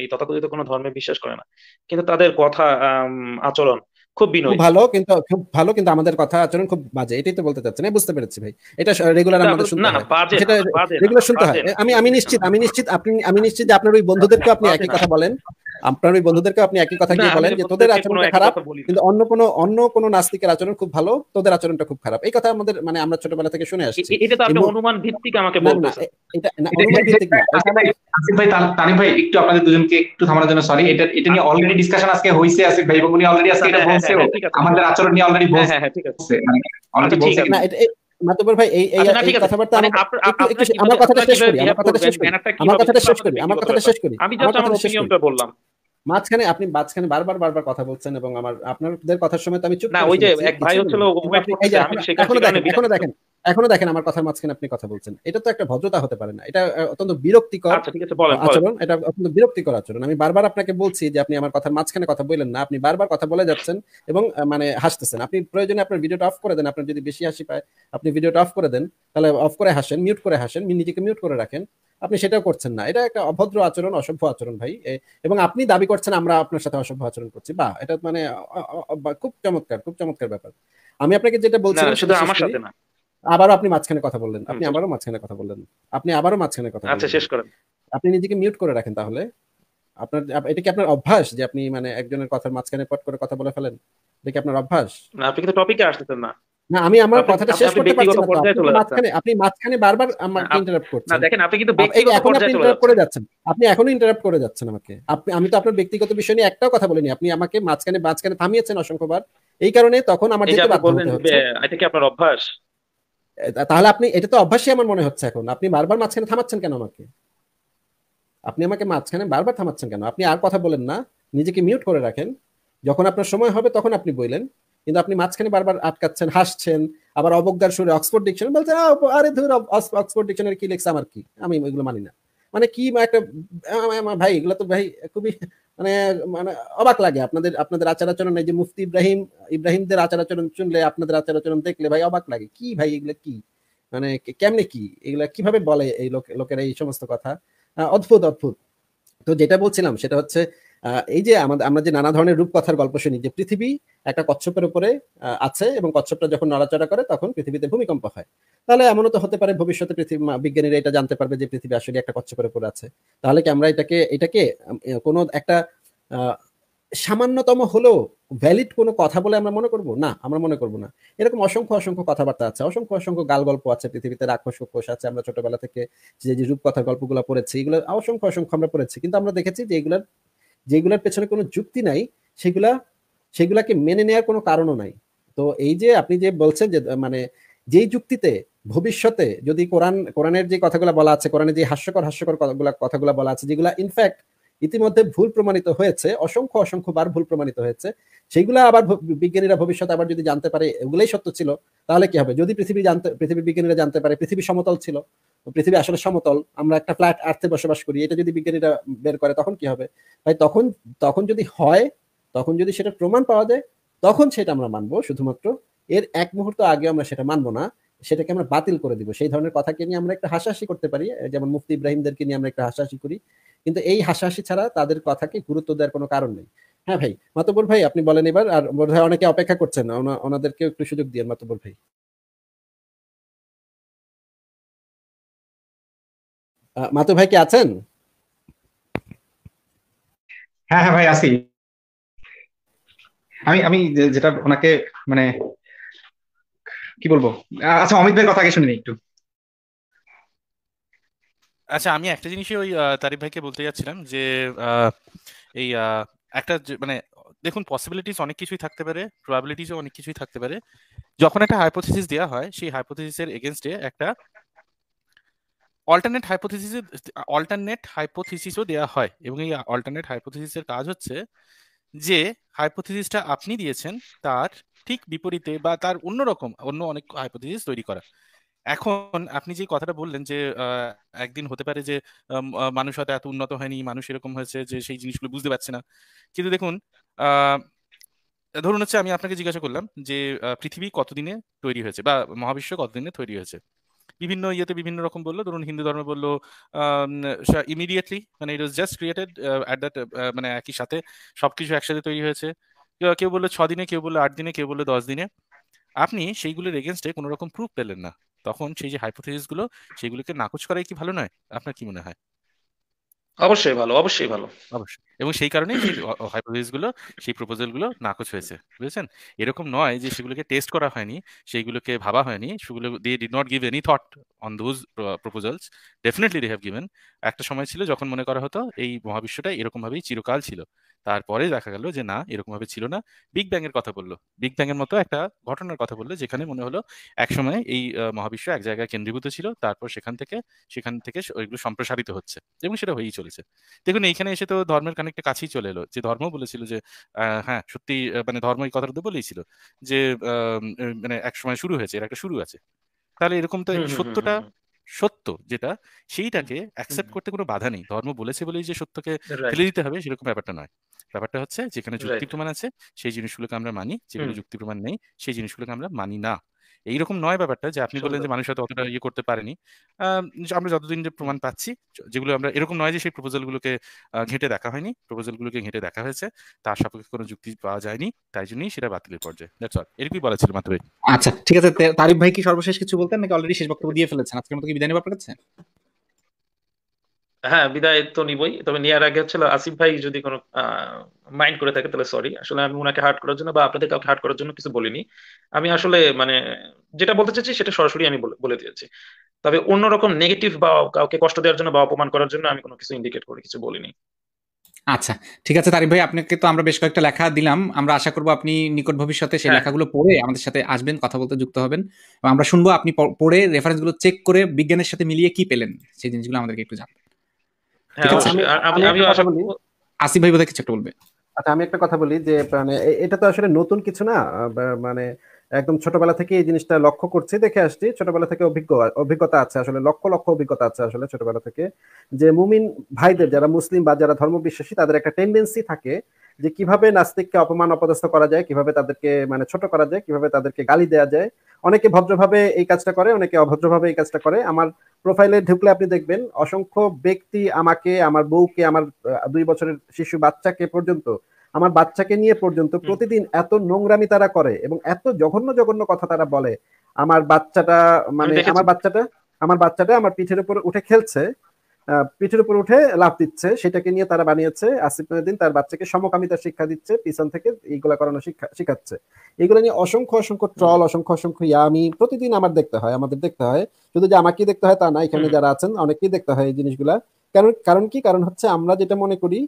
এই তথাকথিত কোনো ধর্মে বিশ্বাস করে না, কিন্তু তাদের কথা, আচরণ খুব বিনয়ী। খুব ভালো, কিন্তু আমাদের কথা আচরণ খুব বাজে, এটাই তো বলতে চাচ্ছেন। আমি বুঝতে পেরেছি ভাই, এটা রেগুলার কিন্তু আমাদের শুনতে না না, হয়, বাজে সেটা না, বাজে না, রেগুলার শুনতে হয়। বাজে না, আমি নিশ্চিত যে আপনার ওই বন্ধুদেরকে আপনি বাজে একই না। কথা বলেন, আপনার ওই বন্ধুদেরকে আপনি একই কথা না, গিয়ে আমি বলেন যে তোদের বন্ধুদেরকে কোনো আচরণটা একই খারাপ, কথা বলি না। কিন্তু অন্য কোনো নাস্তিকের আচরণ খুব ভালো, তোদের আচরণটা খুব খারাপ। এই কথা আমাদের মানে আমরা ছোটবেলা থেকে শুনে আসছি। এটা তো আপনি অনুমান ভিত্তিক আমাকে না না বলতেছেন। এটা না, অনুমান ভিত্তিক না। আসিফ ভাই, তারিক ভাই, একটু আপনাদের দুজনকে একটু থামানোর জন্য সরি। এটা নিয়ে অলরেডি ডিসকাশন আজকে হয়েছে আসিফ ভাই, এবং উনি অলরেডি আজকে এটা হ্যাঁ, বলছেও, ঠিক আছে, আমাদের আচরণ নিয়ে অলরেডি হ্যাঁ বলছে, হ্যাঁ ঠিক আছে। অলরেডি আচ্ছা, ঠিক বলছে আছে। না কিন্তু। মাতুব্বর ভাই আচ্ছা, না এই ঠিক আছে, কথাবার্তা মানে একটু আমার কথাটা শেষ করি, বিহেভ করবেন, ম্যানারটা কি আমার হবে কথাটা সেটা শেষ আপনাদের করি, আমার ব্যক্তিগত কথাটা ব্যাপার। শেষ করি, আমি আমার জাস্ট আমার কথাটা শেষ করি। ওপিনিয়নটা বললাম। মাঝখানে আপনি বারবার কথা বলছেন, এবং আপনাদের কথার সময় তো আমি চুপ না, করে ওই যে শুনেছি, এক ভাই কিছুই হচ্ছিল বলিনি। কিন্তু ওয়েট আপনি এই করতেছে, যে আমি সেখানে এখনো দেখেন আমার কথার মাঝখানে আপনি কথা বলছেন, এটা তো একটা ভদ্রতা হতে পারে না, এটা অত্যন্ত বিরক্তিকর আচ্ছা ঠিক আছে, বলেন। আচরণ, এটা অত্যন্ত বিরক্তিকর আচরণ। আমি বারবার আপনাকে বলছি যে আপনি আমার কথার মাঝখানে কথা বললেন না, আপনি বারবার কথা বলে যাচ্ছেন, এবং মানে হাসতেছেন। আপনি প্রয়োজনে আপনার ভিডিওটা অফ করে দেন, আপনার যদি বেশি হাসি পায় আপনি ভিডিওটা অফ করে দেন, তাহলে অফ করে হাসেন, মিউট করে হাসেন, নিজেকে মিউট করে রাখেন। আপনি সেটাও করছেন না, এটা একটা অভদ্র আচরণ, অসভ্য আচরণ ভাই। এবং আপনি দাবি করছেন আমরা আপনার সাথে অসভ্য আচরণ করছি, বা এটা মানে খুব চমৎকার ব্যাপার। আমি আপনাকে যেটা না বলছিলাম শুধু সেটা শেষ আমার করি। সাথে না। আবারও আপনি মাঝখানে কথা বললেন, শেষ করেন। আপনি আবারও মাঝখানে কথা আচ্ছা, বললেন। শেষ করেন। আপনি নিজেকে মিউট করে রাখেন তাহলে। এটা কি আপনার অভ্যাস যে আপনি মানে একজনের কথার মাঝখানে পট করে কথা বলে ফেলেন? এটা কি আপনার অভ্যাস? না, আপনি কিন্তু টপিকে আসতেছেন না। না, আমি আমার কথাটা শেষ করতে পারছি ব্যক্তিগত না তো। পর্যায়ে চলে যাচ্ছেন। আপনি মাঝখানে বারবার আমাকে ইন্টারাপ্ট না করছেন। দেখেন, আপনি কিন্তু এই ব্যক্তিগত এখন আপনি পর্যায়ে চলে ইন্টারাপ্ট করে যাচ্ছেন। যাচ্ছেন। আপনি এখনো ইন্টারাপ্ট করে যাচ্ছেন আমাকে। আমি তো আপনার ব্যক্তিগত বিষয় নিয়ে একটাও কথা বলিনি। আপনি আমাকে মাঝখানে থামিয়েছেন অসংখ্যবার। এই কারণে তখন আমার এই যে যেতে আপনি বাধ্য বললেন হতে যে হচ্ছে। এটা কি আপনার অভ্যাস? তাহলে আপনি এটা তো অভ্যাসই আমার মনে হচ্ছে এখন। আপনি বারবার মাঝখানে থামাচ্ছেন কেন আমাকে? আপনি আমাকে মাঝখানে বারবার থামাচ্ছেন কেন? আপনি আর কথা বলেন না, নিজেকে মিউট করে রাখেন। যখন আপনার সময় হবে তখন আপনি বললেন, কিন্তু আপনি মাঝখানে বারবার আটকাচ্ছেন, হাসছেন, আবার অবজ্ঞার সুরে অক্সফোর্ড ডিকশনারি বলছেন, আরে ধুর, অক্সফোর্ড ডিকশনারি কি লেখছে আমার কি, আমি এগুলো মানি না। মানে কি একটা ভাই, এগুলো তো ভাই খুবই মানে মানে অবাক লাগে আপনাদের আপনাদের আচার আচরণ। এই যে মুফতি ইব্রাহিমদের আচার আচরণ শুনলে, আপনাদের আচার আচরণ দেখলে ভাই অবাক লাগে। কি ভাই এগুলো কি, মানে কেমনে কি এগুলা কিভাবে বলে এই লোকেরা এই সমস্ত কথা? অদ্ভুত অদ্ভুত। তো যেটা বলছিলাম সেটা হচ্ছে এই যে আমরা যে নানা ধরনের রূপকথার গল্প শুনি যে পৃথিবী একটা কচ্ছপের উপরে আছে এবং কচ্ছপটা যখন নড়াচড়া করে তখন পৃথিবীতে ভূমিকম্প হয়। তাহলে এমনও তো হতে পারে ভবিষ্যতে বিজ্ঞানীরা এটা জানতে পারবে যে পৃথিবী আসলে একটা কচ্ছপের উপরে আছে। তাহলে কি আমরা এটাকে কোনো একটা সামান্যতম হলেও ভ্যালিড কোনো কথা বলে আমরা মনে করব না? আমরা মনে করব না। এরকম অসংখ্য অসংখ্য কথাবার্তা আছে, অসংখ্য অসংখ্য গাল গল্প আছে পৃথিবীতে, রাক্ষস কোষ আছে। আমরা ছোটবেলা থেকে যে রূপকথার গল্পগুলো পড়েছি, এগুলো অসংখ্য অসংখ্য আমরা পড়েছি, কিন্তু আমরা দেখেছি যে যেগুলোর পেছনে কোনো যুক্তি নাই, সেগুলাকে মেনে নেওয়ার কোনো কারণও নাই। তো এই যে আপনি যে বলছেন যে মানে যেই যুক্তিতে ভবিষ্যতে যদি কোরআনের যে কথাগুলো বলা আছে, কোরআনে যে হাস্যকর কথাগুলো বলা আছে, যেগুলা ইনফ্যাক্ট ইতিমধ্যে ভুল প্রমাণিত হয়েছে, অসংখ্য অসংখ্যবার ভুল প্রমাণিত হয়েছে, সেইগুলা আবার বিজ্ঞানীরা ভবিষ্যতে আবার যদি জানতে পারে এগুলাই সত্য ছিল, তাহলে কি হবে? যদি পৃথিবী বিজ্ঞানীরা জানতে পারে পৃথিবী সমতল ছিল, পৃথিবী আসলে সমতল, আমরা একটা ফ্ল্যাট আর্থে বসবাস করি, এটা যদি বিজ্ঞানীরা বের করে তখন কি হবে ভাই? তখন যদি হয়, তখন যদি সেটা প্রমাণ পাওয়া যায়, তখন সেটা আমরা মানবো। শুধুমাত্র এর এক মুহূর্ত আগে আমরা সেটা মানবো না, সেটাকে আমরা বাতিল করে দিব। সেই ধরনের কথাকে নিয়ে আমরা একটা হাসাহাসি করতে পারি, যেমন মুফতি ইব্রাহিমদেরকে নিয়ে আমরা একটা হাসাহাসি করি, কিন্তু এই হাসাহাসি ছাড়া তাদের কথাকে গুরুত্ব দেওয়ার কোনো কারণ নেই। হ্যাঁ ভাই, মাতব্বর ভাই আপনি বলেন এবার। আর বোধহয় অনেকে অপেক্ষা করছেন, ওনাদেরকে একটু সুযোগ দিয়ে। মাতব্বর ভাই, মাতু ভাই কি আছেন? হ্যাঁ হ্যাঁ ভাই আছি। আমি যেটা ওনাকে মানে কি বলবো, আচ্ছা অমিত ভাইয়ের কথা আগে শুনিনি একটু। আচ্ছা, আমি একটা জিনিসই ওই তারিফ ভাইকে বলতে যাচ্ছিলাম যে এই একটা মানে দেখুন, পসিবিলিটিস অনেক কিছুই থাকতে পারে, প্রবাবিলিটিসও অনেক কিছুই থাকতে পারে। যখন একটা হাইপোথিসিস দেওয়া হয়, সেই হাইপোথিসিসের এগেনস্টে একটা অল্টারনেট হাইপোথিসিসও দেওয়া হয়, এবং এই অল্টারনেট হাইপোথিসিসের কাজ হচ্ছে যে হাইপোথিসিসটা আপনি দিয়েছেন তার ঠিক বিপরীতে বা তার অন্য অনেক হাইপোথিসিস তৈরি করা। এখন আপনি যে কথাটা বললেন যে একদিন হতে পারে যে মানুষ হয়তো এত উন্নত হয়নি, মানুষ এরকম হয়েছে যে সেই জিনিসগুলো বুঝতে পারছে না। কিন্তু দেখুন, ধরুন হচ্ছে আমি আপনাকে জিজ্ঞাসা করলাম যে পৃথিবী কতদিনে তৈরি হয়েছে বা মহাবিশ্ব কতদিনে তৈরি হয়েছে, বিভিন্ন ইয়েতে বিভিন্ন রকম বললো। ধরুন হিন্দু ধর্ম বললো ইমিডিয়েটলি, মানে it was just created at that, মানে একই সাথে সবকিছু একসাথে তৈরি হয়েছে। কেউ বললো 6 দিনে, কেউ বললো 8 দিনে, কেউ বললো 10 দিনে। আপনি সেইগুলোর এগেনস্টে কোনো রকম প্রুফ পেলেন না, তখন সেই যে হাইপোথিসিস গুলো সেগুলোকে নাকচ করাই কি ভালো নয়? আপনার কি মনে হয়? অবশ্যই ভালো, অবশ্যই ভালো। অবশ্যই। এবং সেই কারণেই সেই হাইপোথিসিস গুলো, সেই প্রপোজাল গুলো নাকচ হয়েছে, বুঝেছেন? এরকম নয় যে সেগুলোকে টেস্ট করা হয়নি, সেইগুলোকে ভাবা হয়নি, সেগুলো they did not give any thought on those proposals. Definitely they have given. একটা সময় ছিল যখন মনে করা হতো এই মহাবিশ্বটা এরকম ভাবেই চিরকাল ছিল, তারপরে দেখা গেল যে না, এরকম ভাবে ছিল না। বিগ ব্যাং এর কথা বললো, বিগ ব্যাং এর মতো একটা ঘটনার কথা বললো, যেখানে মনে হলো একসময় এই মহাবিশ্ব এক জায়গায় কেন্দ্রীভূত ছিল, তারপর সেখান থেকে ওইগুলো সম্প্রসারিত হচ্ছে, এবং সেটা হয়েই চলেছে। দেখুন এইখানে এসে তো ধর্মের কানেক্টে কাছেই চলে এলো, যে ধর্ম বলেছিল যে হ্যাঁ সত্যি, মানে ধর্ম এই কথাটা তো বলেইছিল যে মানে এক সময় শুরু হয়েছে, এর একটা শুরু আছে। তাহলে এরকম তো সত্যটা, সত্য যেটা, সেইটাকে অ্যাকসেপ্ট করতে কোনো বাধা নেই। ধর্ম বলেছে বলেই যে সত্যকে ফেলে দিতে হবে সেরকম ব্যাপারটা নয়। ব্যাপারটা হচ্ছে যেখানে যুক্তি প্রমাণ আছে সেই জিনিসগুলোকে আমরা মানি, যেগুলো যুক্তি প্রমাণ নেই সেই জিনিসগুলোকে আমরা মানি না। এইরকম নয় ব্যাপারটা যে আপনি বললেন যে মানুষ হয়তো অতটা ইয়ে করতে পারেনি। আমরা যতদিন যে প্রমাণ পাচ্ছি, যেগুলো আমরা, এরকম নয় যে সেই প্রপোজালগুলোকে ঘেঁটে দেখা হয়নি, প্রপোজালগুলোকে ঘেঁটে দেখা হয়েছে, তার সাপেক্ষে কোনো যুক্তি পাওয়া যায়নি, তাই জন্যই সেটা বাতিলের পর্যায়ে। দ্যাটস অল, এরকমই বলা ছিল মাত্র। আচ্ছা ঠিক আছে, তারিফ ভাই কি সর্বশেষ কিছু বলতেন নাকি অলরেডি শেষ বক্তব্য দিয়ে ফেলেছেন? আজকের মতো কি বিদায় নেবার পেরেছেন? হ্যাঁ, বিদায় তো নিবই, তবে নেওয়ার আগে হচ্ছে আসিফ ভাই যদি কোনো মাইন্ড করে থাকে তাহলে সরি। আসলে আমি ওনাকে হার্ট করার জন্য বা আপনাদের কাউকে হার্ট করার জন্য কিছু বলিনি। আমি আসলে মানে যেটা বলতে চাইছি সেটা সরাসরি আমি বলে দিয়েছি। তবে অন্যরকম নেগেটিভ বা কাউকে কষ্ট দেওয়ার জন্য বা অপমান করার জন্য আমি কোনো কিছু ইন্ডিকেট করে কিছু বলিনি। আচ্ছা ঠিক আছে তারিফ ভাই, আপনাকে তো আমরা বেশ কয়েকটা লেখা দিলাম, আমরা আশা করবো আপনি নিকট ভবিষ্যতে সেই লেখাগুলো পড়ে আমাদের সাথে আসবেন, কথা বলতে যুক্ত হবেন, এবং আমরা শুনবো আপনি পড়ে রেফারেন্সগুলো চেক করে বিজ্ঞানের সাথে মিলিয়ে কি পেলেন সেই জিনিসগুলো আমাদেরকে একটু জানাবেন। ঠিক আছে, আসিফ ভাই বোধহয় কিছু একটা বলবে। আচ্ছা আমি একটা কথা বলি যে মানে এটা তো আসলে নতুন কিছু না, মানে একদম ছোটবেলা থেকে এই জিনিসটা লক্ষ্য করছি, দেখে আসছি, ছোটবেলা থেকে অভিজ্ঞতা আছে, আসলে লক্ষ লক্ষ অভিজ্ঞতা আছে আসলে ছোটবেলা থেকে, যে মুমিন ভাইদের যারা মুসলিম বা যারা ধর্মবিশ্বাসী তাদের একটা টেন্ডেন্সি থাকে যে কিভাবে নাস্তিককে অপমান অপদস্থ করা যায়, কিভাবে তাদেরকে মানে ছোট করা যায়, কিভাবে তাদেরকে গালি দেওয়া যায়। অনেকে ভদ্রভাবে এই কাজটা করে, অনেকে অভদ্রভাবে এই কাজটা করে। আমার প্রোফাইলে ঢুকলে আপনি দেখবেন অসংখ্য ব্যক্তি আমাকে, আমার বউকে, আমার 2 বছরের শিশু বাচ্চাকে পর্যন্ত, আমার বাচ্চাকে নিয়ে পর্যন্ত প্রতিদিন এত নোংরামি তারা করে এবং এত জঘন্য জঘন্য কথা তারা বলে। আমার বাচ্চাটা মানে আমার বাচ্চাটা আমার পিঠের উপর উঠে খেলছে, পিঠের উপর উঠে লাফ দিচ্ছে, সেটাকে নিয়ে তারা বানিয়েছে আসিফ নজরুদ্দিন তার বাচ্চাকে সমকামিতা শিক্ষা দিচ্ছে, পিছন থেকে এইগুলা করানো শিখাচ্ছে। এগুলো নিয়ে অসংখ্য অসংখ্য ট্রল, অসংখ্য অসংখ্য আমি প্রতিদিন আমাদের দেখতে হয়। শুধু যে আমাকেই দেখতে হয় তা না, এখানে যারা আছেন অনেকেই দেখতে হয় এই জিনিসগুলা। কারণ হচ্ছে আমরা যেটা মনে করি,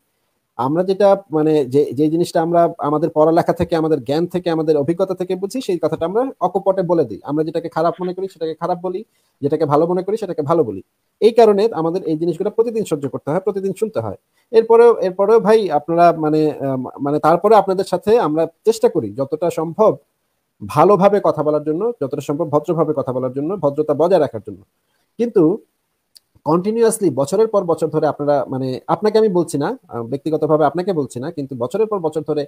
আমরা যেটা মানে যে জিনিসটা আমরা আমাদের পড়ালেখা থেকে, আমাদের জ্ঞান থেকে, আমাদের অভিজ্ঞতা থেকে বুঝি, সেই কথাটা আমরা অকপটে বলে দিই। আমরা যেটাকে খারাপ মনে করি সেটাকে খারাপ বলি, যেটাকে ভালো মনে করি সেটাকে ভালো বলি। এই কারণে আমাদের এই জিনিসগুলো প্রতিদিন সহ্য করতে হয়, প্রতিদিন শুনতে হয়। এরপরেও ভাই আপনারা মানে তারপরে আপনাদের সাথে আমরা চেষ্টা করি যতটা সম্ভব ভালোভাবে কথা বলার জন্য, যতটা সম্ভব ভদ্রভাবে কথা বলার জন্য, ভদ্রতা বজায় রাখার জন্য। কিন্তু কন্টিনিউয়াসলি বছরের পর বছর ধরে আপনারা মানে, আপনাকে আমি বলছি না, ব্যক্তিগতভাবে আপনাকে বলছি না, কিন্তু বছরের পর বছর ধরে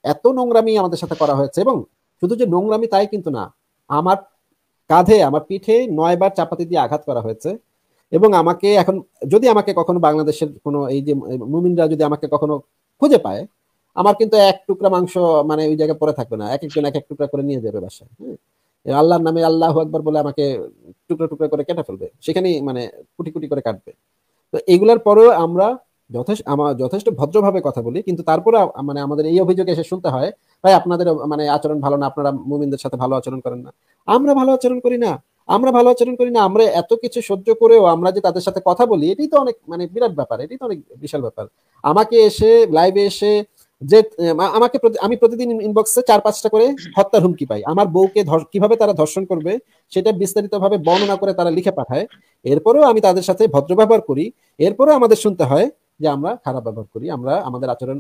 এত নোংরামি আমাদের সাথে করা হয়েছে। এবং শুধু যে নোংরামি তাই কিন্তু না, আমার কাঁধে, আমার পিঠে 9 বার চাপাতি দিয়ে আঘাত করা হয়েছে। এবং আমাকে এখন যদি আমাকে কখনো বাংলাদেশের কোনো এই যে মুমিনরা যদি আমাকে কখনো খুঁজে পায়, আমার কিন্তু এক টুকরা মাংস মানে ওই জায়গায় পড়ে থাকবে না, এক একজন এক এক টুকরা করে নিয়ে যাবে বাসায়। আল্লাহর নামে আল্লাহু আকবার বলে আমাকে টুকরা টুকরা করে কেটে ফেলবে, সেখানেই মানে কুটি কুটি করে কাটবে। তো এগুলার পরেও আমরা যথেষ্ট ভদ্রভাবে কথা বলি, কিন্তু তারপরে মানে আমাদের এই অভিযোগ এসে শুনতে হয়, ভাই আপনাদের মানে আচরণ ভালো না, আপনারা মুমিনদের সাথে ভালো আচরণ করেন না। আমরা ভালো আচরণ করি না, আমরা এত কিছু সহ্য করেও আমরা যে তাদের সাথে কথা বলি, এটাই তো অনেক মানে বিরাট ব্যাপার, এটাই তো অনেক বিশাল ব্যাপার। আমাকে এসে লাইভে এসে যে আমি প্রতিদিন ইনবক্সে 4-5টা করে হত্যার হুমকি পাই। আমার বউকে কিভাবে তারা ধর্ষণ করবে সেটা বিস্তারিত ভাবে বর্ণনা করে তারা লিখে পাঠায়। এরপরেও আমি তাদের সাথে ভদ্র ব্যবহার করি, এরপরেও আমাদের শুনতে হয় যে আমরা খারাপ ব্যবহার করি, আমাদের আচরণ,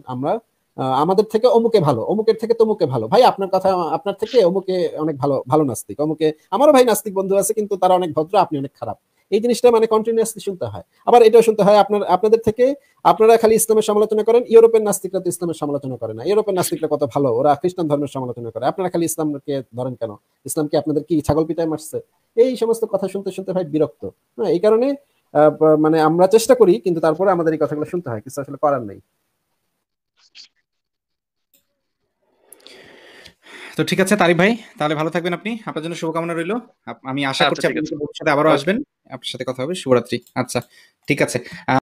আমাদের থেকে অমুকে ভালো, অমুকের থেকে তমুকে ভালো। ভাই আপনার কথা, আপনার থেকে অমুকে অনেক ভালো, ভালো নাস্তিক, অমুকে, আমারও ভাই নাস্তিক বন্ধু আছে কিন্তু তারা অনেক ভদ্র, আপনি অনেক খারাপ। এই জিনিসটা মানে কন্টিনিউয়াসলি শুনতে হয়। আবার এটাও শুনতে হয় আপনাদের থেকে, আপনারা খালি ইসলামের সমালোচনা করেন, ইউরোপের নাস্তিকরা তো ইসলামের সমালোচনা করে না। ইউরোপের নাস্তিকরা কত ভালো, ওরা খ্রিস্টান ধর্মের সমালোচনা করে, আপনারা খালি ইসলামকে ধরেন কেন? ইসলামকে আপনাদের কি ছাগল পিটায় মারছে? এই সমস্ত কথা শুনতে শুনতে ভাই বিরক্ত। হ্যাঁ, এই কারণে মানে আমরা চেষ্টা করি, কিন্তু তারপরে আমাদের এই কথাগুলো শুনতে হয়, কিছু আসলে করার নেই। তো ঠিক আছে তারিক ভাই, তাহলে ভালো থাকবেন আপনি, আপনার জন্য শুভকামনা রইল। আমি আশা করছি ঠিক আপনি আছে। ভবিষ্যতে আবারও আসবেন, আপনার সাথে কথা হবে। শুভরাত্রি। আচ্ছা ঠিক আছে।